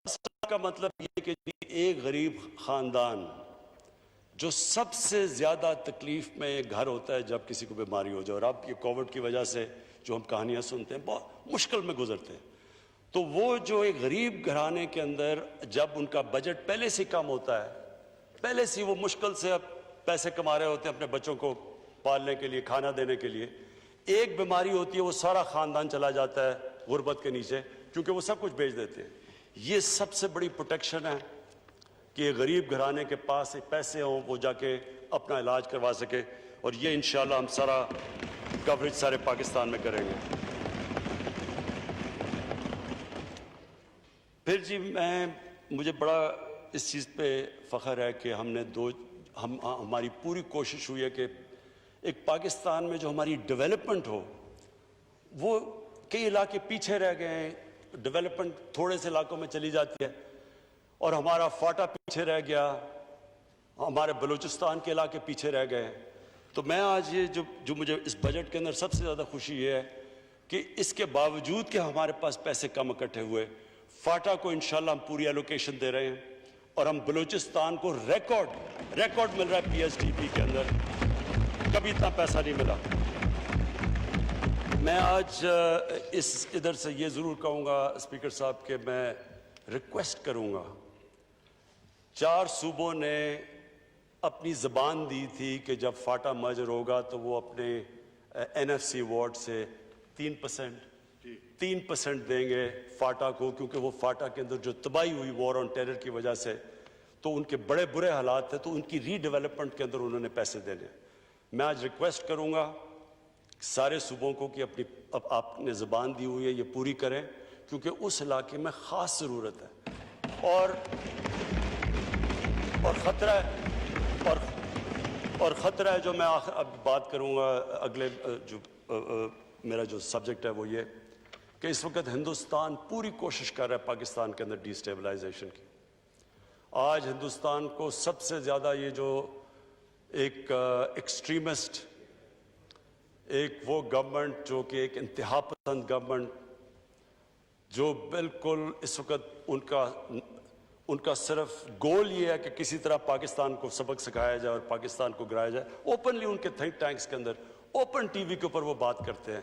10 لاکھ کا مطلب یہ کہ ایک غریب خاندان جو سب سے زیادہ تکلیف میں گھر ہوتا ہے جب کسی کو بیماری ہو جائے، اور اب یہ کووڈ کی وجہ سے جو ہم کہانیاں سنتے ہیں بہت مشکل میں گزرتے ہیں، تو وہ جو ایک غریب گھرانے کے اندر جب ان کا بجٹ پہلے سے کم ہوتا ہے، پہلے سے وہ مشکل سے اب پیسے کما رہے ہوتے ہیں اپنے بچوں کو پالنے کے لیے، کھانا دینے کے لیے، ایک بیماری ہوتی ہے وہ سارا خاندان چلا جاتا ہے غربت کے نیچے کیونکہ وہ سب کچھ بیچ دیتے ہیں. یہ سب سے بڑی پروٹیکشن ہے کہ غریب گھرانے کے پاس پیسے ہوں وہ جا کے اپنا علاج کروا سکے. اور یہ انشاءاللہ ہم سارا کوریج سارے پاکستان میں کریں گے. پھر جی مجھے بڑا اس چیز پہ فخر ہے کہ ہماری پوری کوشش ہوئی ہے کہ ایک پاکستان میں جو ہماری ڈیولپمنٹ ہو، وہ کئی علاقے پیچھے رہ گئے ہیں، ڈیولپمنٹ تھوڑے سے علاقوں میں چلی جاتی ہے اور ہمارا فاٹا پیچھے رہ گیا، ہمارے بلوچستان کے علاقے پیچھے رہ گئے. تو میں آج یہ جو مجھے اس بجٹ کے اندر سب سے زیادہ خوشی یہ ہے کہ اس کے باوجود کہ ہمارے پاس پیسے کم اکٹھے ہوئے، فاٹا کو انشاءاللہ ہم پوری ایلوکیشن دے رہے ہیں اور ہم بلوچستان کو ریکارڈ مل رہا ہے پی ایس ڈی پی کے اندر، کبھی اتنا پیسہ نہیں ملا. میں آج ادھر سے یہ ضرور کہوں گا اسپیکر صاحب کہ میں ریکویسٹ کروں گا، 4 صوبوں نے اپنی زبان دی تھی کہ جب فاٹا مرجر ہوگا تو وہ اپنے این ایف سی وارڈ سے 3% دیں گے فاٹا کو، کیونکہ وہ فاٹا کے اندر جو تباہی ہوئی وار آن ٹیرر کی وجہ سے تو ان کے بڑے برے حالات تھے، تو ان کی ری ڈیولپمنٹ کے اندر انہوں نے پیسے دینے. میں آج ریکویسٹ کروں گا سارے صوبوں کو کہ آپ نے زبان دی ہوئی ہے یہ پوری کریں، کیونکہ اس علاقے میں خاص ضرورت ہے اور خطرہ ہے جو میں اب بات کروں گا. اگلے جو میرا جو سبجیکٹ ہے وہ یہ کہ اس وقت ہندوستان پوری کوشش کر رہا ہے پاکستان کے اندر ڈی اسٹیبلائزیشن کی. آج ہندوستان کو سب سے زیادہ یہ جو ایک ایکسٹریمسٹ، ایک وہ گورنمنٹ جو کہ ایک انتہا پسند گورنمنٹ جو بالکل اس وقت ان کا صرف گول یہ ہے کہ کسی طرح پاکستان کو سبق سکھایا جائے اور پاکستان کو گرایا جائے. اوپنلی ان کے تھنک ٹینکس کے اندر اوپن ٹی وی کے اوپر وہ بات کرتے ہیں.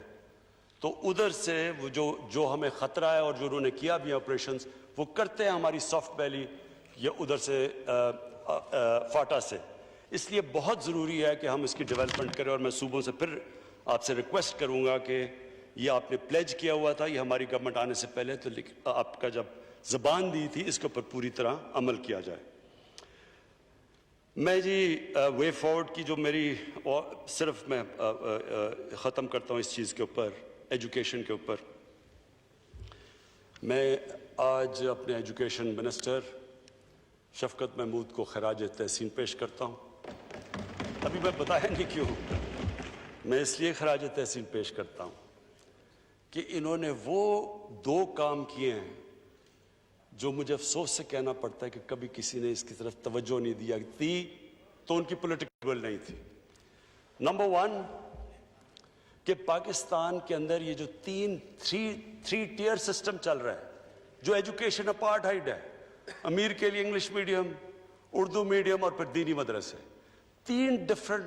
تو ادھر سے وہ جو ہمیں خطرہ ہے اور جو انہوں نے کیا بھی آپریشنز وہ کرتے ہیں ہماری سافٹ ویلی یا ادھر سے فاٹا سے. اس لیے بہت ضروری ہے کہ ہم اس کی ڈیولپمنٹ کریں. اور میں صوبوں سے پھر آپ سے ریکویسٹ کروں گا کہ یہ آپ نے پلیج کیا ہوا تھا، یہ ہماری گورنمنٹ آنے سے پہلے، تو آپ کا جب زبان دی تھی اس کے اوپر پوری طرح عمل کیا جائے. میں جی وے فارورڈ کی جو میری صرف میں ختم کرتا ہوں اس چیز کے اوپر، ایجوکیشن کے اوپر. میں آج اپنے ایجوکیشن منسٹر شفقت محمود کو خراج تحسین پیش کرتا ہوں. ابھی میں بتایا نہیں کیوں، میں اس لیے خراج تحسین پیش کرتا ہوں کہ انہوں نے وہ 2 کام کیے ہیں جو مجھے افسوس سے کہنا پڑتا ہے کہ کبھی کسی نے اس کی طرف توجہ نہیں دیا تھی تو ان کی پولیٹیکل نہیں تھی. نمبر 1 کہ پاکستان کے اندر یہ جو 3 ٹیئر سسٹم چل رہا ہے، جو ایجوکیشن اپارٹھائڈ ہے، امیر کے لیے انگلش میڈیم، اردو میڈیم اور پھر دینی مدرسے، 3 ڈفرنٹ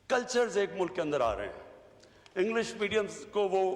کلچرز ایک ملک کے اندر آ رہے ہیں. انگلش میڈیم کو وہ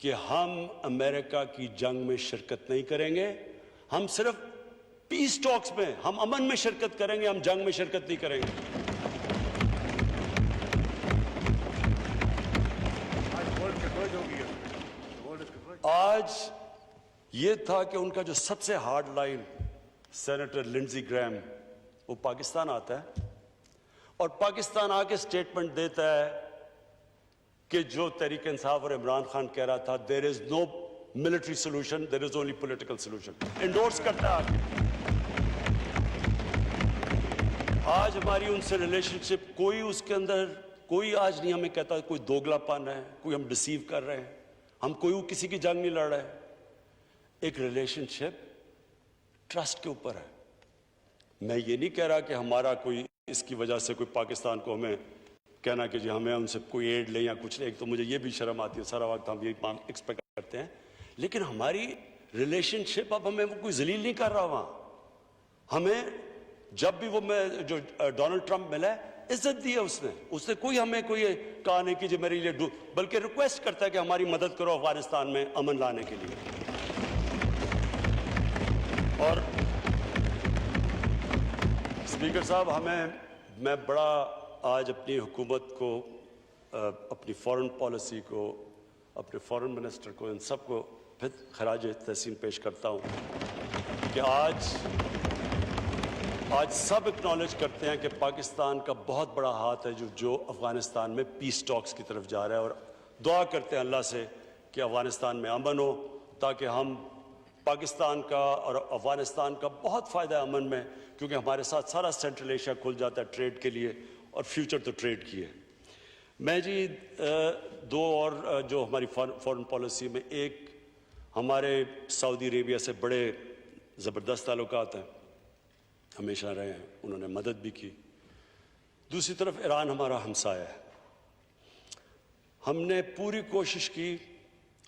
کہ ہم امریکہ کی جنگ میں شرکت نہیں کریں گے. ہم صرف پیس ٹاکس میں، ہم امن میں شرکت کریں گے، ہم جنگ میں شرکت نہیں کریں گے. آج یہ تھا کہ ان کا جو سب سے ہارڈ لائن سینیٹر لنڈزی گریم وہ پاکستان آتا ہے اور پاکستان آ کے سٹیٹمنٹ دیتا ہے کہ جو تحریک انصاف اور عمران خان کہہ رہا تھا there is no military solution, there is only political solution, endorse کرتا ہے. آج ہماری ان سے ریلیشن شپ کوئی اس کے اندر کوئی آج نہیں ہمیں کہتا کوئی دوگلا پن ہے، کوئی ہم ڈسیو کر رہے ہیں، ہم کوئی کسی کی جنگ نہیں لڑ رہے. ایک ریلیشن شپ ٹرسٹ کے اوپر ہے. میں یہ نہیں کہہ رہا کہ ہمارا کوئی اس کی وجہ سے کوئی پاکستان کو ہمیں کہنا کہ جی ہمیں ان سے کوئی ایڈ لیں یا کچھ لیں. ایک تو مجھے یہ بھی شرم آتی ہے، سارا وقت ہم یہ ایکسپیکٹ کرتے ہیں، لیکن ہماری ریلیشن شپ اب ہمیں وہ کوئی ذلیل نہیں کر رہا. وہاں ہمیں جب بھی وہ میں جو ڈونلڈ ٹرمپ ملا ہے عزت دی ہے، اس نے کوئی ہمیں کوئی کہا نہیں کہ جی میرے لیے بلکہ ریکویسٹ کرتا ہے کہ ہماری مدد کرو افغانستان میں امن لانے کے لیے. اور اسپیکر صاحب میں بڑا آج اپنی حکومت کو، اپنی فورن پالیسی کو، اپنے فورن منسٹر کو، ان سب کو پھر خراج تحسین پیش کرتا ہوں کہ آج سب اکنالج کرتے ہیں کہ پاکستان کا بہت بڑا ہاتھ ہے جو افغانستان میں پیس ٹاکس کی طرف جا رہا ہے، اور دعا کرتے ہیں اللہ سے کہ افغانستان میں امن ہو تاکہ ہم پاکستان کا اور افغانستان کا بہت فائدہ ہے امن میں، کیونکہ ہمارے ساتھ سارا سینٹرل ایشیا کھل جاتا ہے ٹریڈ کے لیے، اور فیوچر تو ٹریڈ کی ہے. میں جی دو اور جو ہماری فورن پالیسی میں، ایک ہمارے سعودی عربیہ سے بڑے زبردست تعلقات ہیں، ہمیشہ رہے ہیں، انہوں نے مدد بھی کی. دوسری طرف ایران ہمارا ہمسایہ ہے. ہم نے پوری کوشش کی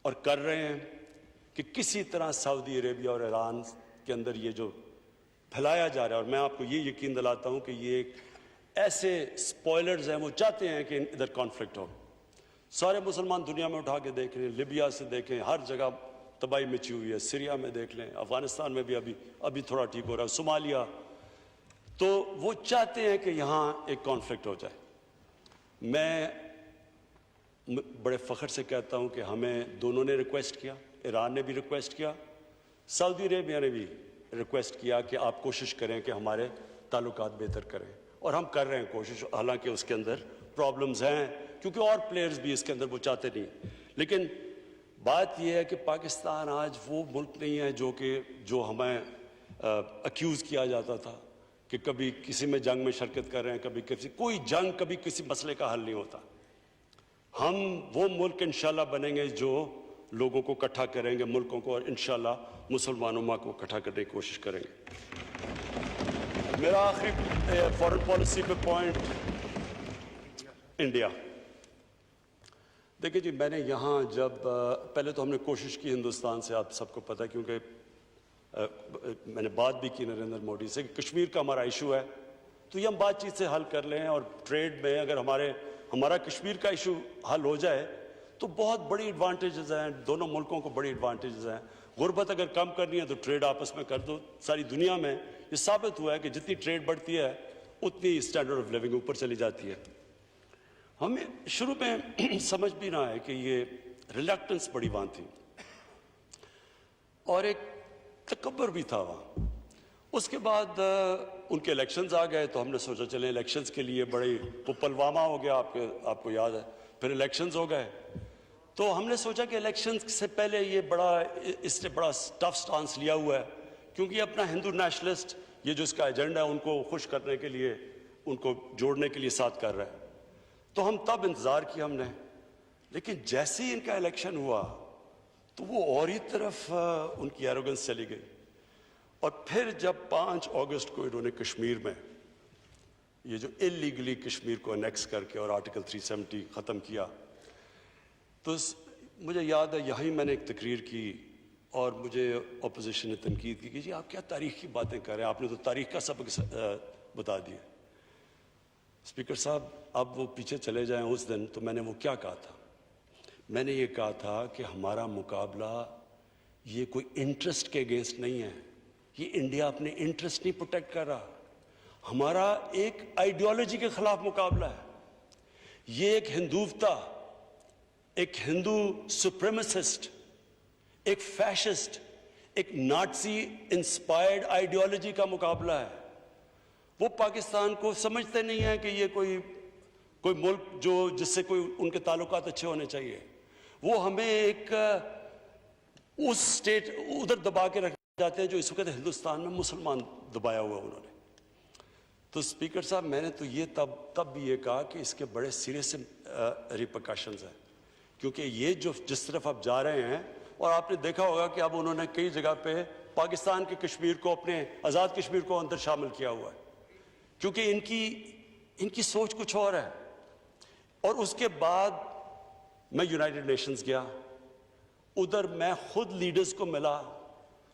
اور کر رہے ہیں کہ کسی طرح سعودی عربیہ اور ایران کے اندر یہ جو پھیلایا جا رہا ہے، اور میں آپ کو یہ یقین دلاتا ہوں کہ یہ ایک ایسے سپوائلرز ہیں، وہ چاہتے ہیں کہ ادھر کانفلکٹ ہو. سارے مسلمان دنیا میں اٹھا کے دیکھ لیں، لیبیا سے دیکھیں، ہر جگہ تباہی مچی ہوئی ہے، سیریا میں دیکھ لیں، افغانستان میں بھی ابھی تھوڑا ٹھیک ہو رہا ہے، صومالیہ. تو وہ چاہتے ہیں کہ یہاں ایک کانفلکٹ ہو جائے. میں بڑے فخر سے کہتا ہوں کہ ہمیں دونوں نے ریکویسٹ کیا، ایران نے بھی ریکویسٹ کیا، سعودی عربیہ نے بھی ریکویسٹ کیا کہ آپ کوشش کریں کہ ہمارے تعلقات بہتر کریں، اور ہم کر رہے ہیں کوشش. حالانکہ اس کے اندر پرابلمز ہیں، کیونکہ اور پلیئرز بھی اس کے اندر وہ چاہتے نہیں. لیکن بات یہ ہے کہ پاکستان آج وہ ملک نہیں ہے جو ہمیں اکیوز کیا جاتا تھا کہ کبھی کسی میں جنگ میں شرکت کر رہے ہیں، کبھی کوئی جنگ کبھی کسی مسئلے کا حل نہیں ہوتا. ہم وہ ملک انشاءاللہ بنیں گے جو لوگوں کو اکٹھا کریں گے، ملکوں کو، اور انشاءاللہ مسلمانوں کو اکٹھا کرنے کی کوشش کریں گے. میرا آخری فورن پالیسی پہ پوائنٹ انڈیا. دیکھیں جی، میں نے یہاں جب پہلے تو ہم نے کوشش کی ہندوستان سے، آپ سب کو پتہ ہے، کیونکہ میں نے بات بھی کی نریندر مودی سے کہ کشمیر کا ہمارا ایشو ہے تو یہ ہم بات چیت سے حل کر لیں، اور ٹریڈ میں اگر ہمارا کشمیر کا ایشو حل ہو جائے تو بہت بڑی ایڈوانٹیجز ہیں، دونوں ملکوں کو بڑی ایڈوانٹیجز ہیں. غربت اگر کم کرنی ہے تو ٹریڈ آپس میں کر دو. ساری دنیا میں یہ ثابت ہوا ہے کہ جتنی ٹریڈ بڑھتی ہے اتنی اسٹینڈرڈ آف لیونگ اوپر چلی جاتی ہے. ہمیں شروع میں سمجھ بھی نہ آئے کہ یہ ریلیکٹنس بڑی وہاں تھی اور ایک تکبر بھی تھا وہاں. اس کے بعد ان کے الیکشنز آ گئے تو ہم نے سوچا چلیں الیکشنز کے لیے بڑی پلوامہ ہو گیا، آپ کو یاد ہے، پھر الیکشنز ہو گئے تو ہم نے سوچا کہ الیکشنز سے پہلے اس نے بڑا ٹف سٹانس لیا ہوا ہے، کیونکہ یہ اپنا ہندو نیشنلسٹ، یہ جو اس کا ایجنڈا ہے ان کو خوش کرنے کے لیے، ان کو جوڑنے کے لیے ساتھ کر رہا ہے. تو ہم تب انتظار کیا ہم نے، لیکن جیسے ہی ان کا الیکشن ہوا تو وہ اور ہی طرف ان کی ایروگنس چلی گئی. اور پھر جب 5 اگست کو انہوں نے کشمیر میں یہ جو اللیگلی کشمیر کو انیکس کر کے اور آرٹیکل 370 ختم کیا، تو مجھے یاد ہے یہیں میں نے ایک تقریر کی اور مجھے اپوزیشن نے تنقید کی کہ جی آپ کیا تاریخ کی باتیں کر رہے ہیں، آپ نے تو تاریخ کا سبق بتا دیا. اسپیکر صاحب اب وہ پیچھے چلے جائیں اس دن تو میں نے وہ کیا کہا تھا. میں نے یہ کہا تھا کہ ہمارا مقابلہ یہ کوئی انٹرسٹ کے اگینسٹ نہیں ہے، یہ انڈیا اپنے انٹرسٹ نہیں پروٹیکٹ کر رہا، ہمارا ایک آئیڈیالوجی کے خلاف مقابلہ ہے، یہ ایک ہندوتا، ایک ہندو سپریمسسٹ، ایک فیشسٹ، ایک نازی انسپائرڈ آئیڈیالوجی کا مقابلہ ہے۔ وہ پاکستان کو سمجھتے نہیں ہیں کہ یہ کوئی ملک جس سے کوئی ان کے تعلقات اچھے ہونے چاہیے، وہ ہمیں ایک اس سٹیٹ ادھر دبا کے رکھ جاتے ہیں جو اس وقت ہندوستان میں مسلمان دبایا ہوا انہوں نے۔ تو اسپیکر صاحب میں نے تو یہ تب بھی یہ کہا کہ اس کے بڑے سیریس ریپرکشنز ہیں، کیونکہ یہ جس طرف آپ جا رہے ہیں، اور آپ نے دیکھا ہوگا کہ اب انہوں نے کئی جگہ پہ پاکستان کے کشمیر کو، اپنے آزاد کشمیر کو اندر شامل کیا ہوا ہے، کیونکہ ان کی سوچ کچھ اور ہے۔ اور اس کے بعد میں یونائٹڈ نیشنز گیا، ادھر میں خود لیڈرز کو ملا،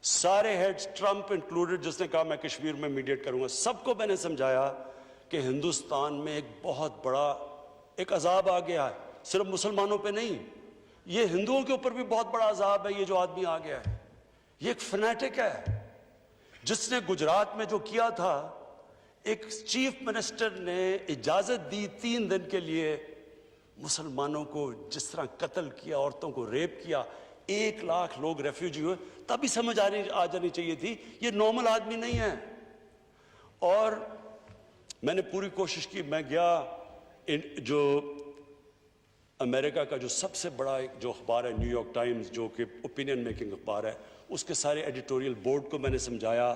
سارے ہیڈز، ٹرمپ انکلوڈڈ، جس نے کہا میں کشمیر میں میڈیٹ کروں گا، سب کو میں نے سمجھایا کہ ہندوستان میں ایک بہت بڑا ایک عذاب آ گیا ہے، صرف مسلمانوں پہ نہیں، یہ ہندوؤں کے اوپر بھی بہت بڑا عذاب ہے۔ یہ جو آدمی آ گیا ہے یہ ایک فنیٹک ہے، جس نے گجرات میں جو کیا تھا، ایک چیف منسٹر نے اجازت دی 3 دن کے لیے، مسلمانوں کو جس طرح قتل کیا، عورتوں کو ریپ کیا، 1 لاکھ لوگ ریفیوجی ہوئے، تبھی سمجھ آ جانی چاہیے تھی یہ نارمل آدمی نہیں ہے۔ اور میں نے پوری کوشش کی، میں گیا جو امریکہ کا جو سب سے بڑا جو اخبار ہے نیو یارک ٹائمز، جو کہ اوپینین میکنگ اخبار ہے، اس کے سارے ایڈیٹوریل بورڈ کو میں نے سمجھایا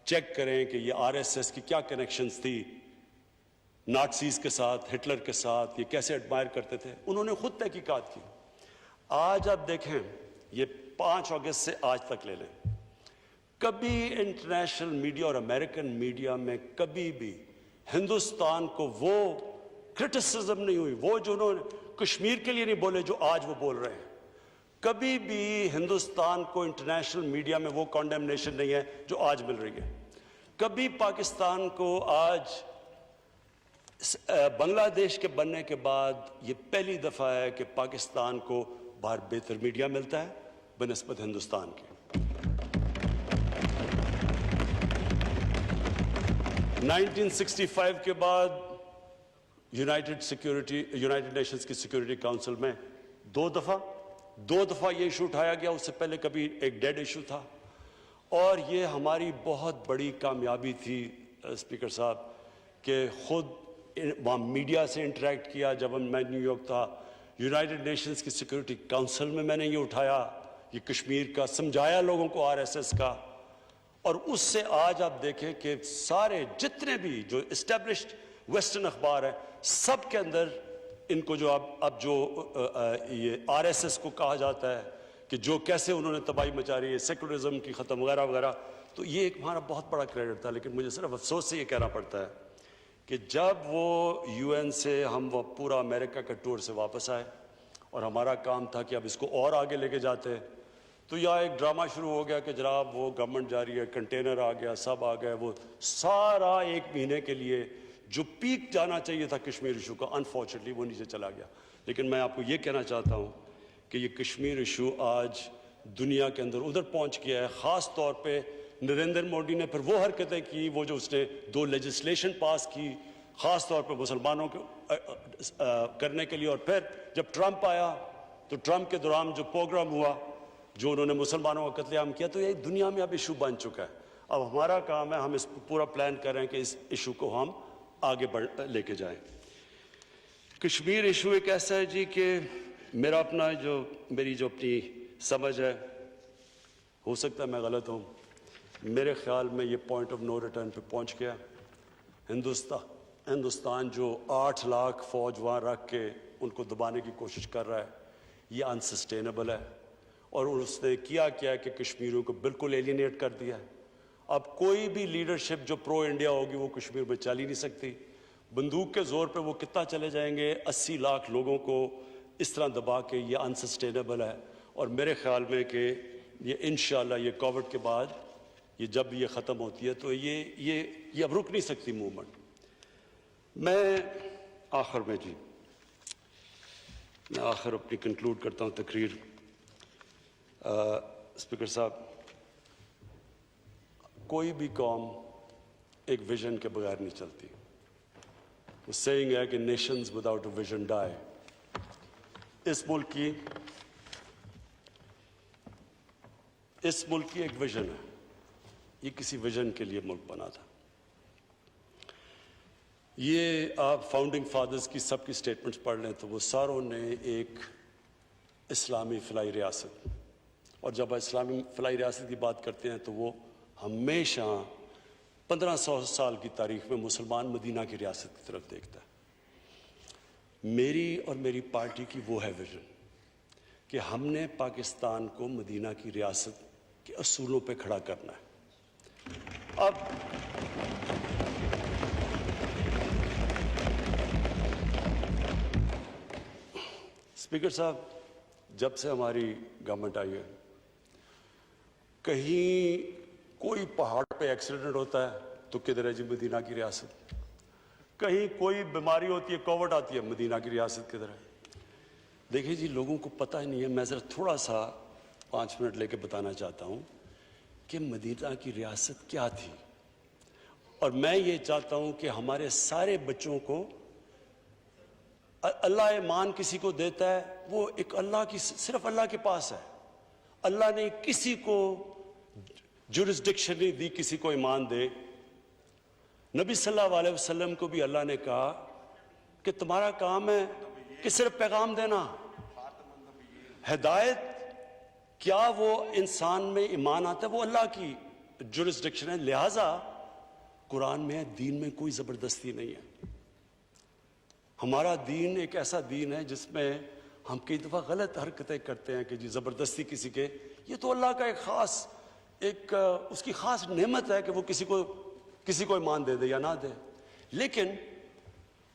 چیک کریں کہ یہ RSS کی کیا کنیکشنز تھی نازیز کے ساتھ، ہٹلر کے ساتھ، یہ کیسے ایڈمائر کرتے تھے۔ انہوں نے خود تحقیقات کی۔ آج آپ دیکھیں، یہ 5 اگست سے آج تک لے لیں، کبھی انٹرنیشنل میڈیا اور امریکن میڈیا میں کبھی بھی ہندوستان کو وہ کرٹیسزم نہیں ہوئی، وہ جو انہوں نے کشمیر کے لیے نہیں بولے جو آج وہ بول رہے ہیں، کبھی بھی ہندوستان کو انٹرنیشنل میڈیا میں وہ کانڈیمنیشن نہیں ہے جو آج مل رہی ہے۔ کبھی پاکستان کو آج بنگلہ دیش کے بننے کے بعد یہ پہلی دفعہ ہے کہ پاکستان کو باہر بہتر میڈیا ملتا ہے بنسبت ہندوستان کے۔ 1965 کے بعد یونائٹڈ نیشنز کی سیکیورٹی کاؤنسل میں 2 دفعہ یہ ایشو اٹھایا گیا، اس سے پہلے کبھی ایک ڈیڈ ایشو تھا، اور یہ ہماری بہت بڑی کامیابی تھی اسپیکر صاحب کہ خود وہاں میڈیا سے انٹریکٹ کیا۔ جب میں نیو یارک تھا، یونائٹڈ نیشنز کی سیکیورٹی کاؤنسل میں نے یہ اٹھایا، یہ کشمیر کا سمجھایا لوگوں کو RSS کا، اور اس سے آج آپ دیکھیں کہ سارے جتنے بھی جو اسٹیبلشڈ ویسٹرن اخبار ہیں، سب کے اندر ان کو جو اب جو یہ RSS کو کہا جاتا ہے کہ جو کیسے انہوں نے تباہی مچا رہی ہے، سیکولرزم کی ختم وغیرہ وغیرہ، تو یہ ایک ہمارا بہت بڑا کریڈٹ تھا۔ لیکن مجھے صرف افسوس سے یہ کہنا پڑتا ہے کہ جب وہ UN سے ہم وہ پورا امریکہ کا ٹور سے واپس آئے، اور ہمارا کام تھا کہ اب اس کو اور آگے لے کے جاتے، تو یہاں ایک ڈرامہ شروع ہو گیا کہ جناب وہ گورنمنٹ جا رہی ہے، کنٹینر آ گیا، سب آ گئے، وہ سارا 1 مہینے کے لیے جو پیک جانا چاہیے تھا کشمیر ایشو کا، انفارچونیٹلی وہ نیچے چلا گیا۔ لیکن میں آپ کو یہ کہنا چاہتا ہوں کہ یہ کشمیر ایشو آج دنیا کے اندر ادھر پہنچ گیا ہے، خاص طور پہ نریندر مودی نے پھر وہ حرکتیں کی، وہ جو اس نے 2 لیجسلیشن پاس کی خاص طور پہ مسلمانوں کو کرنے کے لیے، اور پھر جب ٹرمپ آیا تو ٹرمپ کے دوران جو پروگرام ہوا، جو انہوں نے مسلمانوں کا قتل عام کیا، تو یہ دنیا میں اب ایشو بن چکا ہے۔ اب ہمارا کام ہے، ہم اس پورا پلان کر رہے ہیں کہ اس ایشو کو ہم آگے لے کے جائیں۔ کشمیر ایشو ایک ایسا ہے جی کہ میری جو اپنی سمجھ ہے، ہو سکتا ہے میں غلط ہوں، میرے خیال میں یہ پوائنٹ آف نو ریٹرن پہ پہنچ گیا۔ ہندوستان جو 8 لاکھ فوج وہاں رکھ کے ان کو دبانے کی کوشش کر رہا ہے، یہ انسسٹینیبل ہے، اور اس نے کیا کہ کشمیریوں کو بالکل ایلینیٹ کر دیا ہے۔ اب کوئی بھی لیڈرشپ جو پرو انڈیا ہوگی وہ کشمیر میں چل ہی نہیں سکتی، بندوق کے زور پہ وہ کتنا چلے جائیں گے، 80 لاکھ لوگوں کو اس طرح دبا کے، یہ انسسٹینیبل ہے۔ اور میرے خیال میں کہ یہ انشاءاللہ یہ کووڈ کے بعد یہ جب یہ ختم ہوتی ہے تو یہ اب رک نہیں سکتی موومنٹ۔ میں آخر میں جی میں آخر اپنی کنکلوڈ کرتا ہوں تقریر. اسپیکر صاحب, کوئی بھی قوم ایک ویژن کے بغیر نہیں چلتی. وہ سیئنگ ہے کہ نیشنز وداؤٹ اے ویژن ڈائی. اس ملک کی ایک ویژن ہے. یہ کسی ویژن کے لیے ملک بنا تھا. یہ آپ فاؤنڈنگ فادرز کی سب کی سٹیٹمنٹس پڑھ لیں تو وہ ساروں نے ایک اسلامی فلاحی ریاست, اور جب اسلامی فلاحی ریاست کی بات کرتے ہیں تو وہ ہمیشہ 1500 سال کی تاریخ میں مسلمان مدینہ کی ریاست کی طرف دیکھتا ہے. میری اور میری پارٹی کی وہ ہے ویژن کہ ہم نے پاکستان کو مدینہ کی ریاست کے اصولوں پہ کھڑا کرنا ہے. اب اسپیکر صاحب, جب سے ہماری گورنمنٹ آئی ہے, کہیں کوئی پہاڑ پہ ایکسیڈنٹ ہوتا ہے تو کدھر ہے جی مدینہ کی ریاست. کہیں کوئی بیماری ہوتی ہے, کووڈ آتی ہے, مدینہ کی ریاست کدھر ہے. دیکھیں جی, لوگوں کو پتہ ہی نہیں ہے. میں ذرا تھوڑا سا 5 منٹ لے کے بتانا چاہتا ہوں کہ مدینہ کی ریاست کیا تھی. اور میں یہ چاہتا ہوں کہ ہمارے سارے بچوں کو, اللہ ایمان کسی کو دیتا ہے وہ ایک اللہ کی, صرف اللہ کے پاس ہے. اللہ نے کسی کو جورسڈکشن نہیں دی کسی کو ایمان دے. نبی صلی اللہ علیہ وسلم کو بھی اللہ نے کہا کہ تمہارا کام ہے کہ صرف پیغام دینا. ہدایت کیا وہ انسان میں ایمان آتا ہے, وہ اللہ کی جورسڈکشن ہے. لہٰذا قرآن میں دین میں کوئی زبردستی نہیں ہے. ہمارا دین ایک ایسا دین ہے جس میں ہم کئی دفعہ غلط حرکتیں کرتے ہیں کہ جی زبردستی کسی کے, یہ تو اللہ کا ایک خاص اس کی خاص نعمت ہے کہ وہ کسی کو ایمان دے دے یا نہ دے. لیکن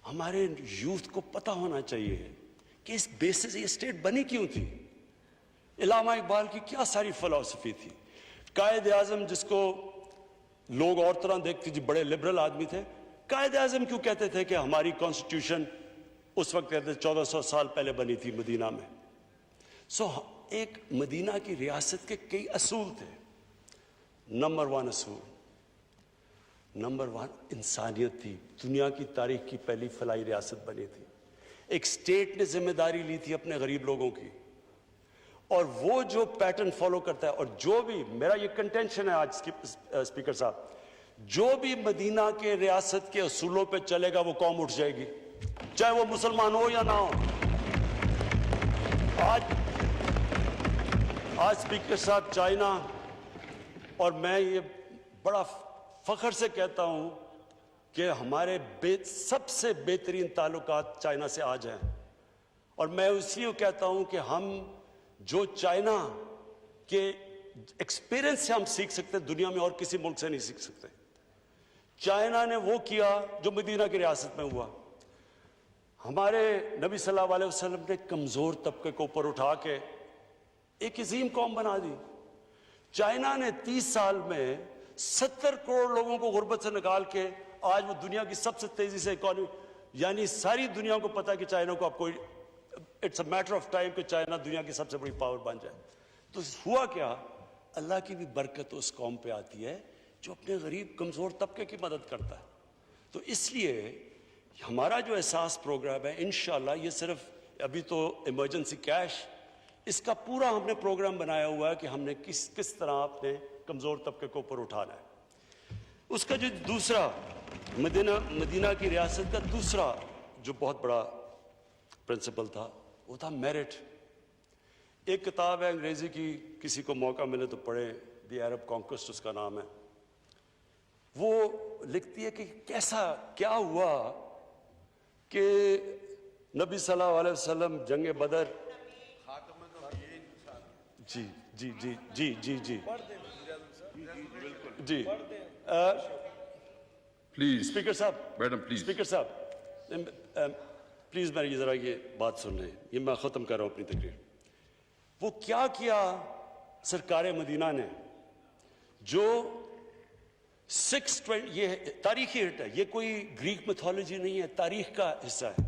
ہمارے یوتھ کو پتہ ہونا چاہیے کہ اس بیسس یہ اسٹیٹ بنی کیوں تھی. علامہ اقبال کی کیا ساری فلسفی تھی. قائد اعظم جس کو لوگ اور طرح دیکھتے, جی بڑے لبرل آدمی تھے, قائد اعظم کیوں کہتے تھے کہ ہماری کانسٹیٹیوشن اس وقت کہتے 1400 سال پہلے بنی تھی مدینہ میں. ایک مدینہ کی ریاست کے کئی اصول تھے. نمبر 1 اصول, نمبر 1 انسانیت تھی. دنیا کی تاریخ کی پہلی فلاحی ریاست بنی تھی. ایک اسٹیٹ نے ذمہ داری لی تھی اپنے غریب لوگوں کی, اور وہ جو پیٹرن فالو کرتا ہے, اور جو بھی میرا یہ کنٹینشن ہے آج اسپیکر صاحب, جو بھی مدینہ کے ریاست کے اصولوں پہ چلے گا وہ قوم اٹھ جائے گی, چاہے وہ مسلمان ہو یا نہ ہو. آج اسپیکر صاحب چائنا, اور میں یہ بڑا فخر سے کہتا ہوں کہ ہمارے سب سے بہترین تعلقات چائنا سے آج ہیں. اور میں اسی کو کہتا ہوں کہ ہم جو چائنا کے ایکسپیرینس سے ہم سیکھ سکتے ہیں, دنیا میں اور کسی ملک سے نہیں سیکھ سکتے. چائنا نے وہ کیا جو مدینہ کی ریاست میں ہوا. ہمارے نبی صلی اللہ علیہ وسلم نے کمزور طبقے کو اوپر اٹھا کے ایک عظیم قوم بنا دی. چائنا نے 30 سال میں 70 کروڑ لوگوں کو غربت سے نکال کے آج وہ دنیا کی سب سے تیزی سے اکانومی, یعنی ساری دنیا کو پتا کہ چائنا کو اب کوئی, it's a matter of time کہ چائنا دنیا کی سب سے بڑی پاور بن جائے. تو ہوا کیا, اللہ کی بھی برکت اس قوم پہ آتی ہے جو اپنے غریب کمزور طبقے کی مدد کرتا ہے. تو اس لیے ہمارا جو احساس پروگرام ہے, انشاءاللہ یہ صرف ابھی تو ایمرجنسی کیش, اس کا پورا ہم نے پروگرام بنایا ہوا ہے کہ ہم نے کس طرح اپنے کمزور طبقے کو اوپر اٹھانا ہے. اس کا جو دوسرا مدینہ کی ریاست کا دوسرا جو بہت بڑا پرنسپل تھا وہ تھا میرٹ. ایک کتاب ہے انگریزی کی, کسی کو موقع ملے تو پڑھے, دی عرب کانکوسٹ اس کا نام ہے. وہ لکھتی ہے کہ کیا ہوا کہ نبی صلی اللہ علیہ وسلم جنگ بدر, جی جی جی جی جی جی جی
پلیز
اسپیکر صاحب,
میڈم پلیز,
اسپیکر صاحب پلیز میری ذرا یہ بات سن لیں, یہ میں ختم کر رہا ہوں اپنی تقریر. وہ کیا سرکار مدینہ نے, جو 620, یہ تاریخی ہٹ ہے, یہ کوئی گریک میتھولوجی نہیں ہے, تاریخ کا حصہ ہے.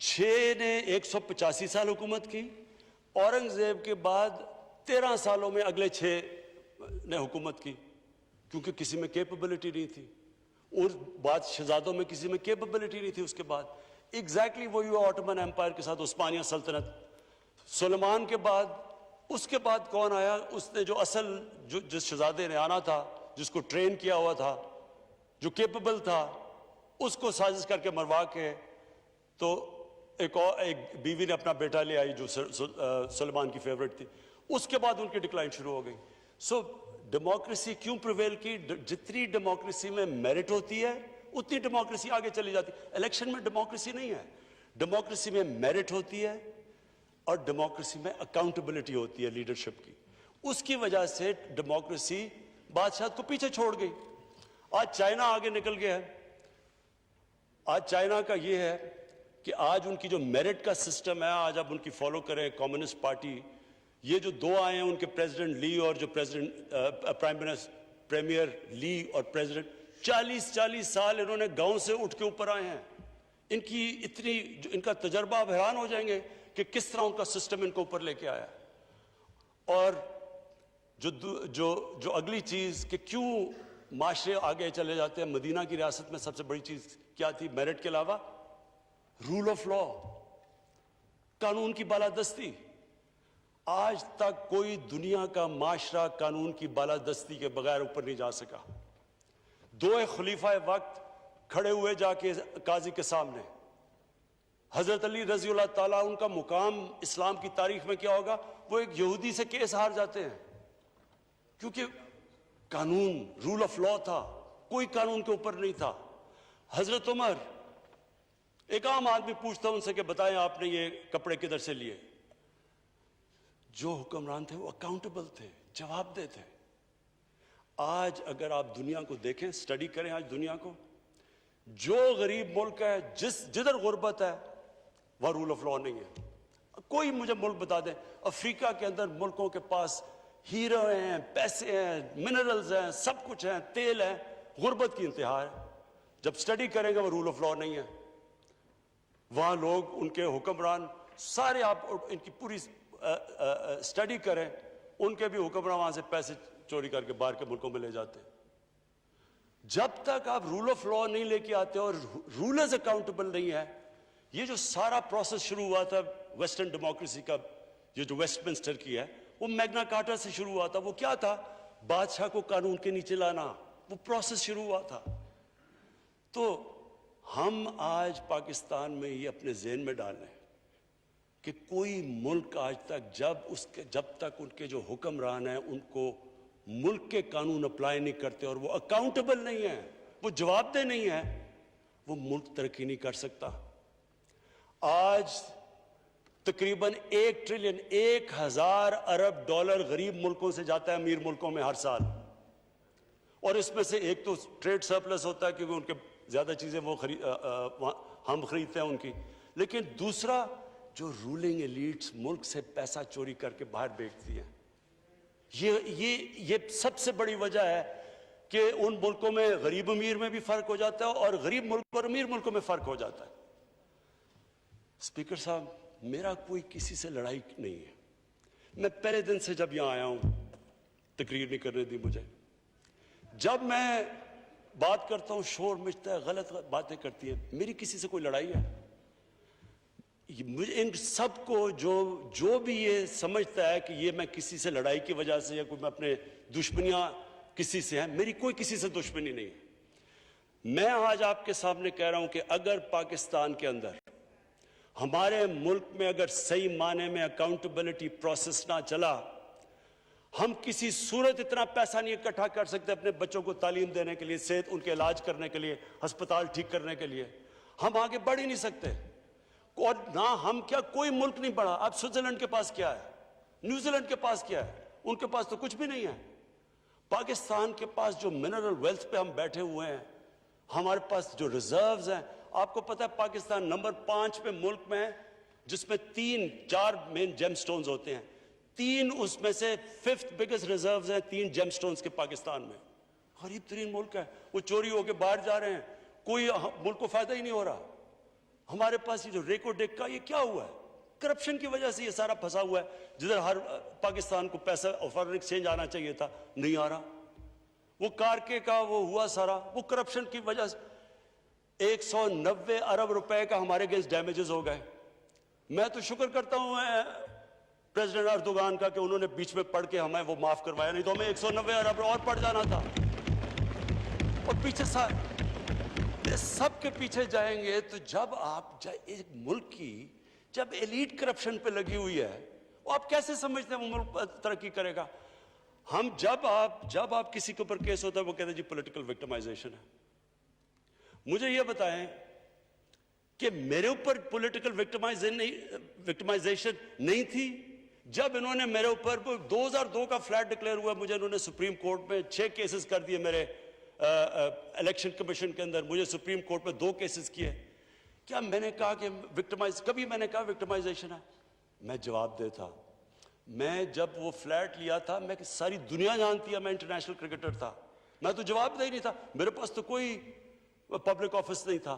6 نے 185 سال حکومت کی, اورنگزیب کے بعد 13 سالوں میں اگلے 6 نے حکومت کی, کیونکہ کسی میں کیپبلٹی نہیں تھی, اور بعد شہزادوں میں کسی میں کیپبلٹی نہیں تھی. اس کے بعد ایگزیکٹلی وہی ہوا آٹومن ایمپائر کے ساتھ, عثمانیہ سلطنت. سلیمان کے بعد, اس کے بعد کون آیا؟ اس نے جو اصل جس شہزادے نے آنا تھا, جس کو ٹرین کیا ہوا تھا, جو کیپبل تھا, اس کو سازش کر کے مروا کے تو ایک بیوی نے اپنا بیٹا لے آئی جو سلیمان کی فیورٹ تھی. اس کے بعد ان کی ڈکلائن شروع ہو گئی. سو ڈیموکریسی کیوں پریویل کی؟ جتنی ڈیموکریسی میں میرٹ ہوتی ہے اتنی ڈیموکریسی آگے چلی جاتی. الیکشن میں ڈیموکریسی نہیں ہے, ڈیموکریسی میں میرٹ ہوتی ہے اور ڈیموکریسی میں اکاؤنٹیبلٹی ہوتی ہے لیڈرشپ کی. اس کی وجہ سے ڈیموکریسی بادشاہت کو پیچھے چھوڑ گئی. آج چائنا آگے نکل گیا ہے. آج چائنا کا یہ ہے کہ آج ان کی جو میرٹ کا سسٹم ہے, آج اب ان کی فالو کریں کمیونسٹ پارٹی. یہ جو 2 آئے ہیں ان کے پریزیڈنٹ لی اور جو پریمیئر لی اور پریزیڈنٹ, 40 سال انہوں نے گاؤں سے اٹھ کے اوپر آئے ہیں. ان کی اتنی ان کا تجربہ, آپ حیران ہو جائیں گے کہ کس طرح ان کا سسٹم ان کو اوپر لے کے آیا. اور جو اگلی چیز کہ کیوں معاشرے آگے چلے جاتے ہیں, مدینہ کی ریاست میں سب سے بڑی چیز کیا تھی میرٹ کے علاوہ؟ رول آف لا, قانون کی بالادستی. آج تک کوئی دنیا کا معاشرہ قانون کی بالادستی کے بغیر اوپر نہیں جا سکا. 2 خلیفہ وقت کھڑے ہوئے جا کے قاضی کے سامنے. حضرت علی رضی اللہ تعالیٰ, ان کا مقام اسلام کی تاریخ میں کیا ہوگا؟ وہ ایک یہودی سے کیس ہار جاتے ہیں کیونکہ قانون, رول آف لا تھا, کوئی قانون کے اوپر نہیں تھا. حضرت عمر, ایک عام آدمی پوچھتا ان سے کہ بتائیں آپ نے یہ کپڑے کدھر سے لیے؟ جو حکمران تھے وہ اکاؤنٹیبل تھے, جواب دہ تھے. آج اگر آپ دنیا کو دیکھیں, اسٹڈی کریں آج دنیا کو, جو غریب ملک ہے, جدھر غربت ہے, وہ رول آف لا نہیں ہے. کوئی مجھے ملک بتا دیں, افریقہ کے اندر ملکوں کے پاس ہیرو ہیں, پیسے ہیں, منرلز ہیں, سب کچھ ہیں, تیل ہے, غربت کی انتہا ہے. جب اسٹڈی کریں گے وہ رول آف لا نہیں ہے. وہاں لوگ, ان کے حکمران سارے, آپ ان کی پوری اسٹڈی کریں, ان کے بھی حکمران وہاں سے پیسے چوری کر کے باہر کے ملکوں میں لے جاتے ہیں. جب تک آپ رول آف لا نہیں لے کے آتے اور رولرز اکاؤنٹیبل نہیں ہے. یہ جو سارا پروسیس شروع ہوا تھا ویسٹرن ڈیموکریسی کا, یہ جو ویسٹ منسٹر کی ہے, وہ میگنا کارٹا سے شروع ہوا تھا. وہ کیا تھا؟ بادشاہ کو قانون کے نیچے لانا, وہ پروسیس شروع ہوا تھا. تو ہم آج پاکستان میں یہ اپنے ذہن میں ڈال لیں کہ کوئی ملک آج تک جب تک ان کے جو حکمران ہیں ان کو ملک کے قانون اپلائی نہیں کرتے اور وہ اکاؤنٹیبل نہیں ہیں, وہ جواب دہ نہیں ہیں, وہ ملک ترقی نہیں کر سکتا. آج تقریباً 1 ٹریلین 1000 ارب ڈالر غریب ملکوں سے جاتا ہے امیر ملکوں میں ہر سال. اور اس میں سے ایک تو ٹریڈ سرپلس ہوتا ہے کیونکہ ان کے زیادہ چیزیں ہم خریدتے ہیں ان کی, لیکن دوسرا جو رولنگ ایلیٹس ملک سے پیسہ چوری کر کے باہر بیچتی ہیں. یہ سب سے بڑی وجہ ہے کہ ان ملکوں میں غریب امیر میں بھی فرق ہو جاتا ہے اور غریب ملک اور امیر ملکوں میں فرق ہو جاتا ہے. اسپیکر صاحب, میرا کوئی کسی سے لڑائی نہیں ہے. میں پہلے دن سے جب یہاں آیا ہوں, تقریر نہیں کرنے دی مجھے. جب میں بات کرتا ہوں شور مچتا ہے, غلط باتیں کرتی ہیں, میری کسی سے کوئی لڑائی ہے؟ ان سب کو جو بھی یہ سمجھتا ہے کہ یہ میں کسی سے لڑائی کی وجہ سے یا کوئی میں اپنے دشمنیاں کسی سے ہیں, میری کوئی کسی سے دشمنی نہیں ہے. میں آج آپ کے سامنے کہہ رہا ہوں کہ اگر پاکستان کے اندر, ہمارے ملک میں اگر صحیح معنی میں اکاؤنٹیبلٹی پروسیس نہ چلا, ہم کسی صورت اتنا پیسہ نہیں اکٹھا کر سکتے اپنے بچوں کو تعلیم دینے کے لیے, صحت ان کے علاج کرنے کے لیے, ہسپتال ٹھیک کرنے کے لیے. ہم آگے بڑھ ہی نہیں سکتے. اور نہ ہم کیا, کوئی ملک نہیں بڑھا. اب سوئٹزرلینڈ کے پاس کیا ہے, نیوزی لینڈ کے پاس کیا ہے, ان کے پاس تو کچھ بھی نہیں ہے. پاکستان کے پاس جو منرل ویلتھ پہ ہم بیٹھے ہوئے ہیں, ہمارے پاس جو ریزروز ہیں, آپ کو پتہ ہے پاکستان نمبر 5 پہ ملک میں ہے جس میں 3-4 مین جیم سٹونز ہوتے ہیں. 3 اس میں سے 5th بگیسٹ ریزروز ہیں 3 جیم سٹونز کے پاکستان میں. غریب ترین ملک ہے, وہ چوری ہو کے باہر جا رہے ہیں, کوئی ملک کو فائدہ ہی نہیں ہو رہا. ہمارے پاس یہ جو ریکو ڈیک کا یہ کیا ہوا ہے؟ کرپشن کی وجہ سے یہ سارا پھنسا ہوا ہے. جدھر ہر پاکستان کو پیسہ فارن ایکسچینج آنا چاہیے تھا, نہیں آ رہا. وہ کارکے کا وہ ہوا سارا, وہ کرپشن کی وجہ سے 190 ارب روپے کا ہمارے اگینسٹ ڈیمیجز ہو گئے. میں تو شکر کرتا ہوں پریزیڈنٹ اردوغان کا کہ انہوں نے بیچ میں پڑھ کے ہمیں وہ معاف کروایا, نہیں تو ہمیں 190 ارب اور پڑ جانا تھا. اور پیچھے سب کے پیچھے جائیں گے تو جب آپ ایک ملک کی جب ایلیٹ کرپشن پہ لگی ہوئی ہے, وہ آپ کیسے سمجھتے ہیں وہ ملک ترقی کرے گا؟ ہم جب آپ کسی کے اوپر کیس ہوتا ہے وہ کہتے ہیں جی پولیٹیکل وکٹمائزیشن ہے. مجھے یہ بتائیں کہ میرے اوپر پولیٹیکل وکٹمائزیشن نہیں تھی جب انہوں نے میرے اوپر 2002 کا فلیٹ ڈکلیئر ہوا, مجھے انہوں نے سپریم کورٹ میں 6 کیسز کر دیے, میرے الیکشن کمیشن کے اندر مجھے سپریم کورٹ میں 2 کیسز کیے. کیا میں نے کہا کہ کبھی میں نے کہا وکٹمائزیشن ہے؟ میں جواب دیتا. میں جب وہ فلیٹ لیا تھا, میں ساری دنیا جانتی ہے میں انٹرنیشنل کرکٹر تھا, میں تو جواب دہ ہی نہیں تھا, میرے پاس تو کوئی پبلک آفس نہیں تھا.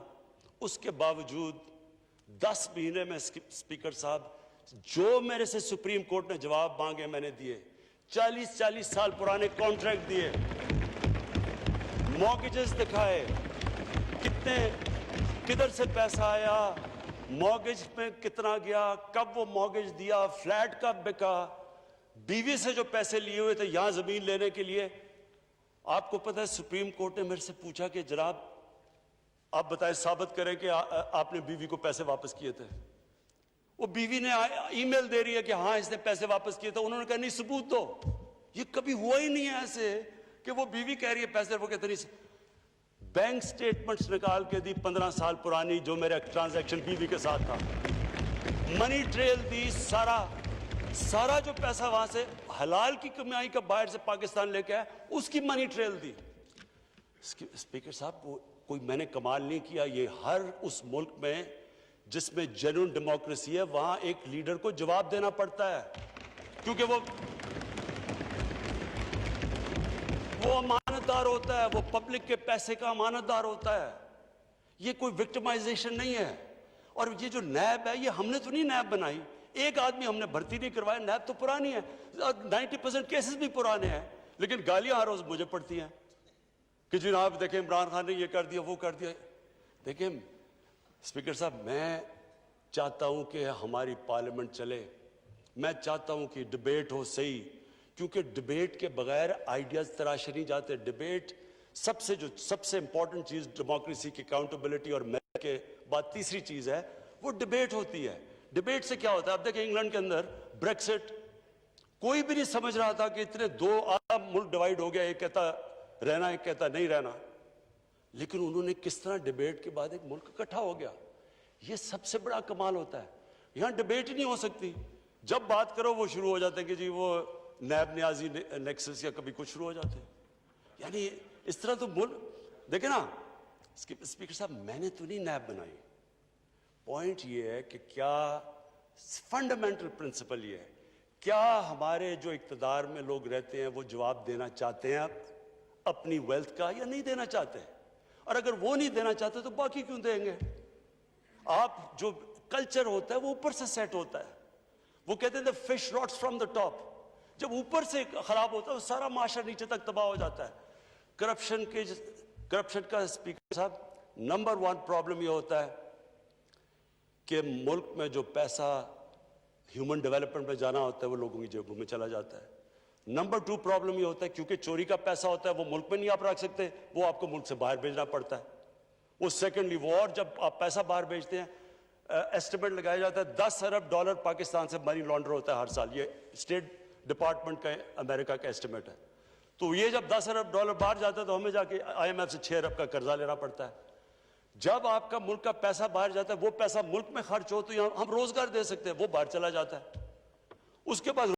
اس کے باوجود 10 مہینے میں اسپیکر صاحب جو میرے سے سپریم کورٹ نے جواب مانگے میں نے دیے. 40 سال پرانے کانٹریکٹ دیے, مارگیجز دکھائے, کدھر سے پیسہ آیا, مارگیج میں کتنا گیا, کب وہ مارگیج دیا, فلیٹ کب بکا, بیوی سے جو پیسے لیے ہوئے تھے یہاں زمین لینے کے لیے. آپ کو پتہ ہے سپریم کورٹ نے میرے سے پوچھا کہ جناب آپ بتائیں, ثابت کریں کہ آپ نے بیوی کو پیسے واپس کیے تھے. وہ بیوی نے ای میل دے رہی ہے کہ ہاں اس نے پیسے واپس کیے تھے. انہوں نے کہا نہیں ثبوت دو. یہ کبھی ہوا ہی نہیں ہے ایسے کہ وہ بیوی کہہ رہی ہے پیسے, وہ کہتے نہیں. بینک سٹیٹمنٹس نکال کے دی 15 سال پرانی جو میرا ٹرانزیکشن بیوی کے ساتھ تھا, منی ٹریل دی, سارا جو پیسہ وہاں سے حلال کی کمائی کا باہر سے پاکستان لے کے آیا اس کی منی ٹریل دی. اسپیکر صاحب کوئی میں نے کمال نہیں کیا, یہ ہر اس ملک میں جس میں جنون ڈیموکریسی ہے وہاں ایک لیڈر کو جواب دینا پڑتا ہے, کیونکہ وہ امانت دار ہوتا ہے, وہ پبلک کے پیسے کا امانت دار ہوتا ہے. یہ کوئی وکٹمائزیشن نہیں ہے. اور یہ جو نیب ہے یہ ہم نے تو نہیں نیب بنائی, ایک آدمی ہم نے بھرتی نہیں کروایا, نیب تو پرانی ہے, 90% کیسز بھی پرانے ہیں, لیکن گالیاں ہر روز مجھے پڑتی ہیں کہ جناب دیکھیں عمران خان نے یہ کر دیا وہ کر دیا. دیکھیں اسپیکر صاحب, میں چاہتا ہوں کہ ہماری پارلیمنٹ چلے, میں چاہتا ہوں کہ ڈبیٹ ہو صحیح, کیونکہ ڈبیٹ کے بغیر آئیڈیاز تراشے نہیں جاتے. ڈبیٹ سب سے امپورٹنٹ چیز ڈیموکریسی کی اکاؤنٹیبلٹی اور میرٹ کے بعد تیسری چیز ہے وہ ڈبیٹ ہوتی ہے. ڈبیٹ سے کیا ہوتا ہے؟ اب دیکھیں انگلینڈ کے اندر بریکسٹ, کوئی بھی نہیں سمجھ رہا تھا کہ اتنے 2 عالم ملک ڈیوائیڈ ہو گیا, ایک کہتا رہنا ایک کہتا نہیں رہنا, لیکن انہوں نے کس طرح ڈبیٹ کے بعد ایک ملک اکٹھا ہو گیا. یہ سب سے بڑا کمال ہوتا ہے. یہاں ڈبیٹ ہی نہیں ہو سکتی, جب بات کرو وہ شروع ہو جاتے ہیں کہ جی وہ نیب نیازی نیکسس یا کبھی کچھ شروع ہو جاتے ہیں. یعنی اس طرح تو ملک دیکھیں نا اسپیکر صاحب, میں نے تو نہیں نیب بنائی. پوائنٹ یہ ہے کہ کیا فنڈامنٹل پرنسپل یہ ہے, کیا ہمارے جو اقتدار میں لوگ رہتے ہیں وہ جواب دینا چاہتے ہیں اپنی ویلتھ کا یا نہیں دینا چاہتے؟ اور اگر وہ نہیں دینا چاہتے تو باقی کیوں دیں گے؟ آپ جو کلچر ہوتا ہے وہ اوپر سے سیٹ ہوتا ہے. وہ کہتے ہیں fish rots from the top. جب اوپر سے خراب ہوتا ہے وہ سارا معاشرہ نیچے تک تباہ ہو جاتا ہے. کرپشن کا اسپیکر صاحب نمبر 1 پرابلم یہ ہوتا ہے کہ ملک میں جو پیسہ ہیومن ڈیولپمنٹ میں جانا ہوتا ہے وہ لوگوں کی جیبوں میں چلا جاتا ہے. نمبر 2 پرابلم یہ ہوتا ہے کیونکہ چوری کا پیسہ ہوتا ہے وہ ملک میں نہیں آپ رکھ سکتے, وہ آپ کو ملک سے باہر بھیجنا پڑتا ہے. وہ سیکنڈلی وہ, اور جب آپ پیسہ باہر بھیجتے ہیں ایسٹیمیٹ لگایا جاتا ہے $10 ارب پاکستان سے منی لانڈر ہوتا ہے ہر سال. یہ اسٹیٹ ڈپارٹمنٹ کا امریکہ کا ایسٹیمیٹ ہے. تو یہ جب $10 ارب باہر جاتا ہے تو ہمیں جا کے IMF سے 6 ارب کا قرضہ لینا پڑتا ہے. جب آپ کا ملک کا پیسہ باہر جاتا ہے وہ پیسہ ملک میں خرچ ہو تو ہم روزگار دے سکتے ہیں, وہ باہر چلا جاتا ہے. اس کے بعد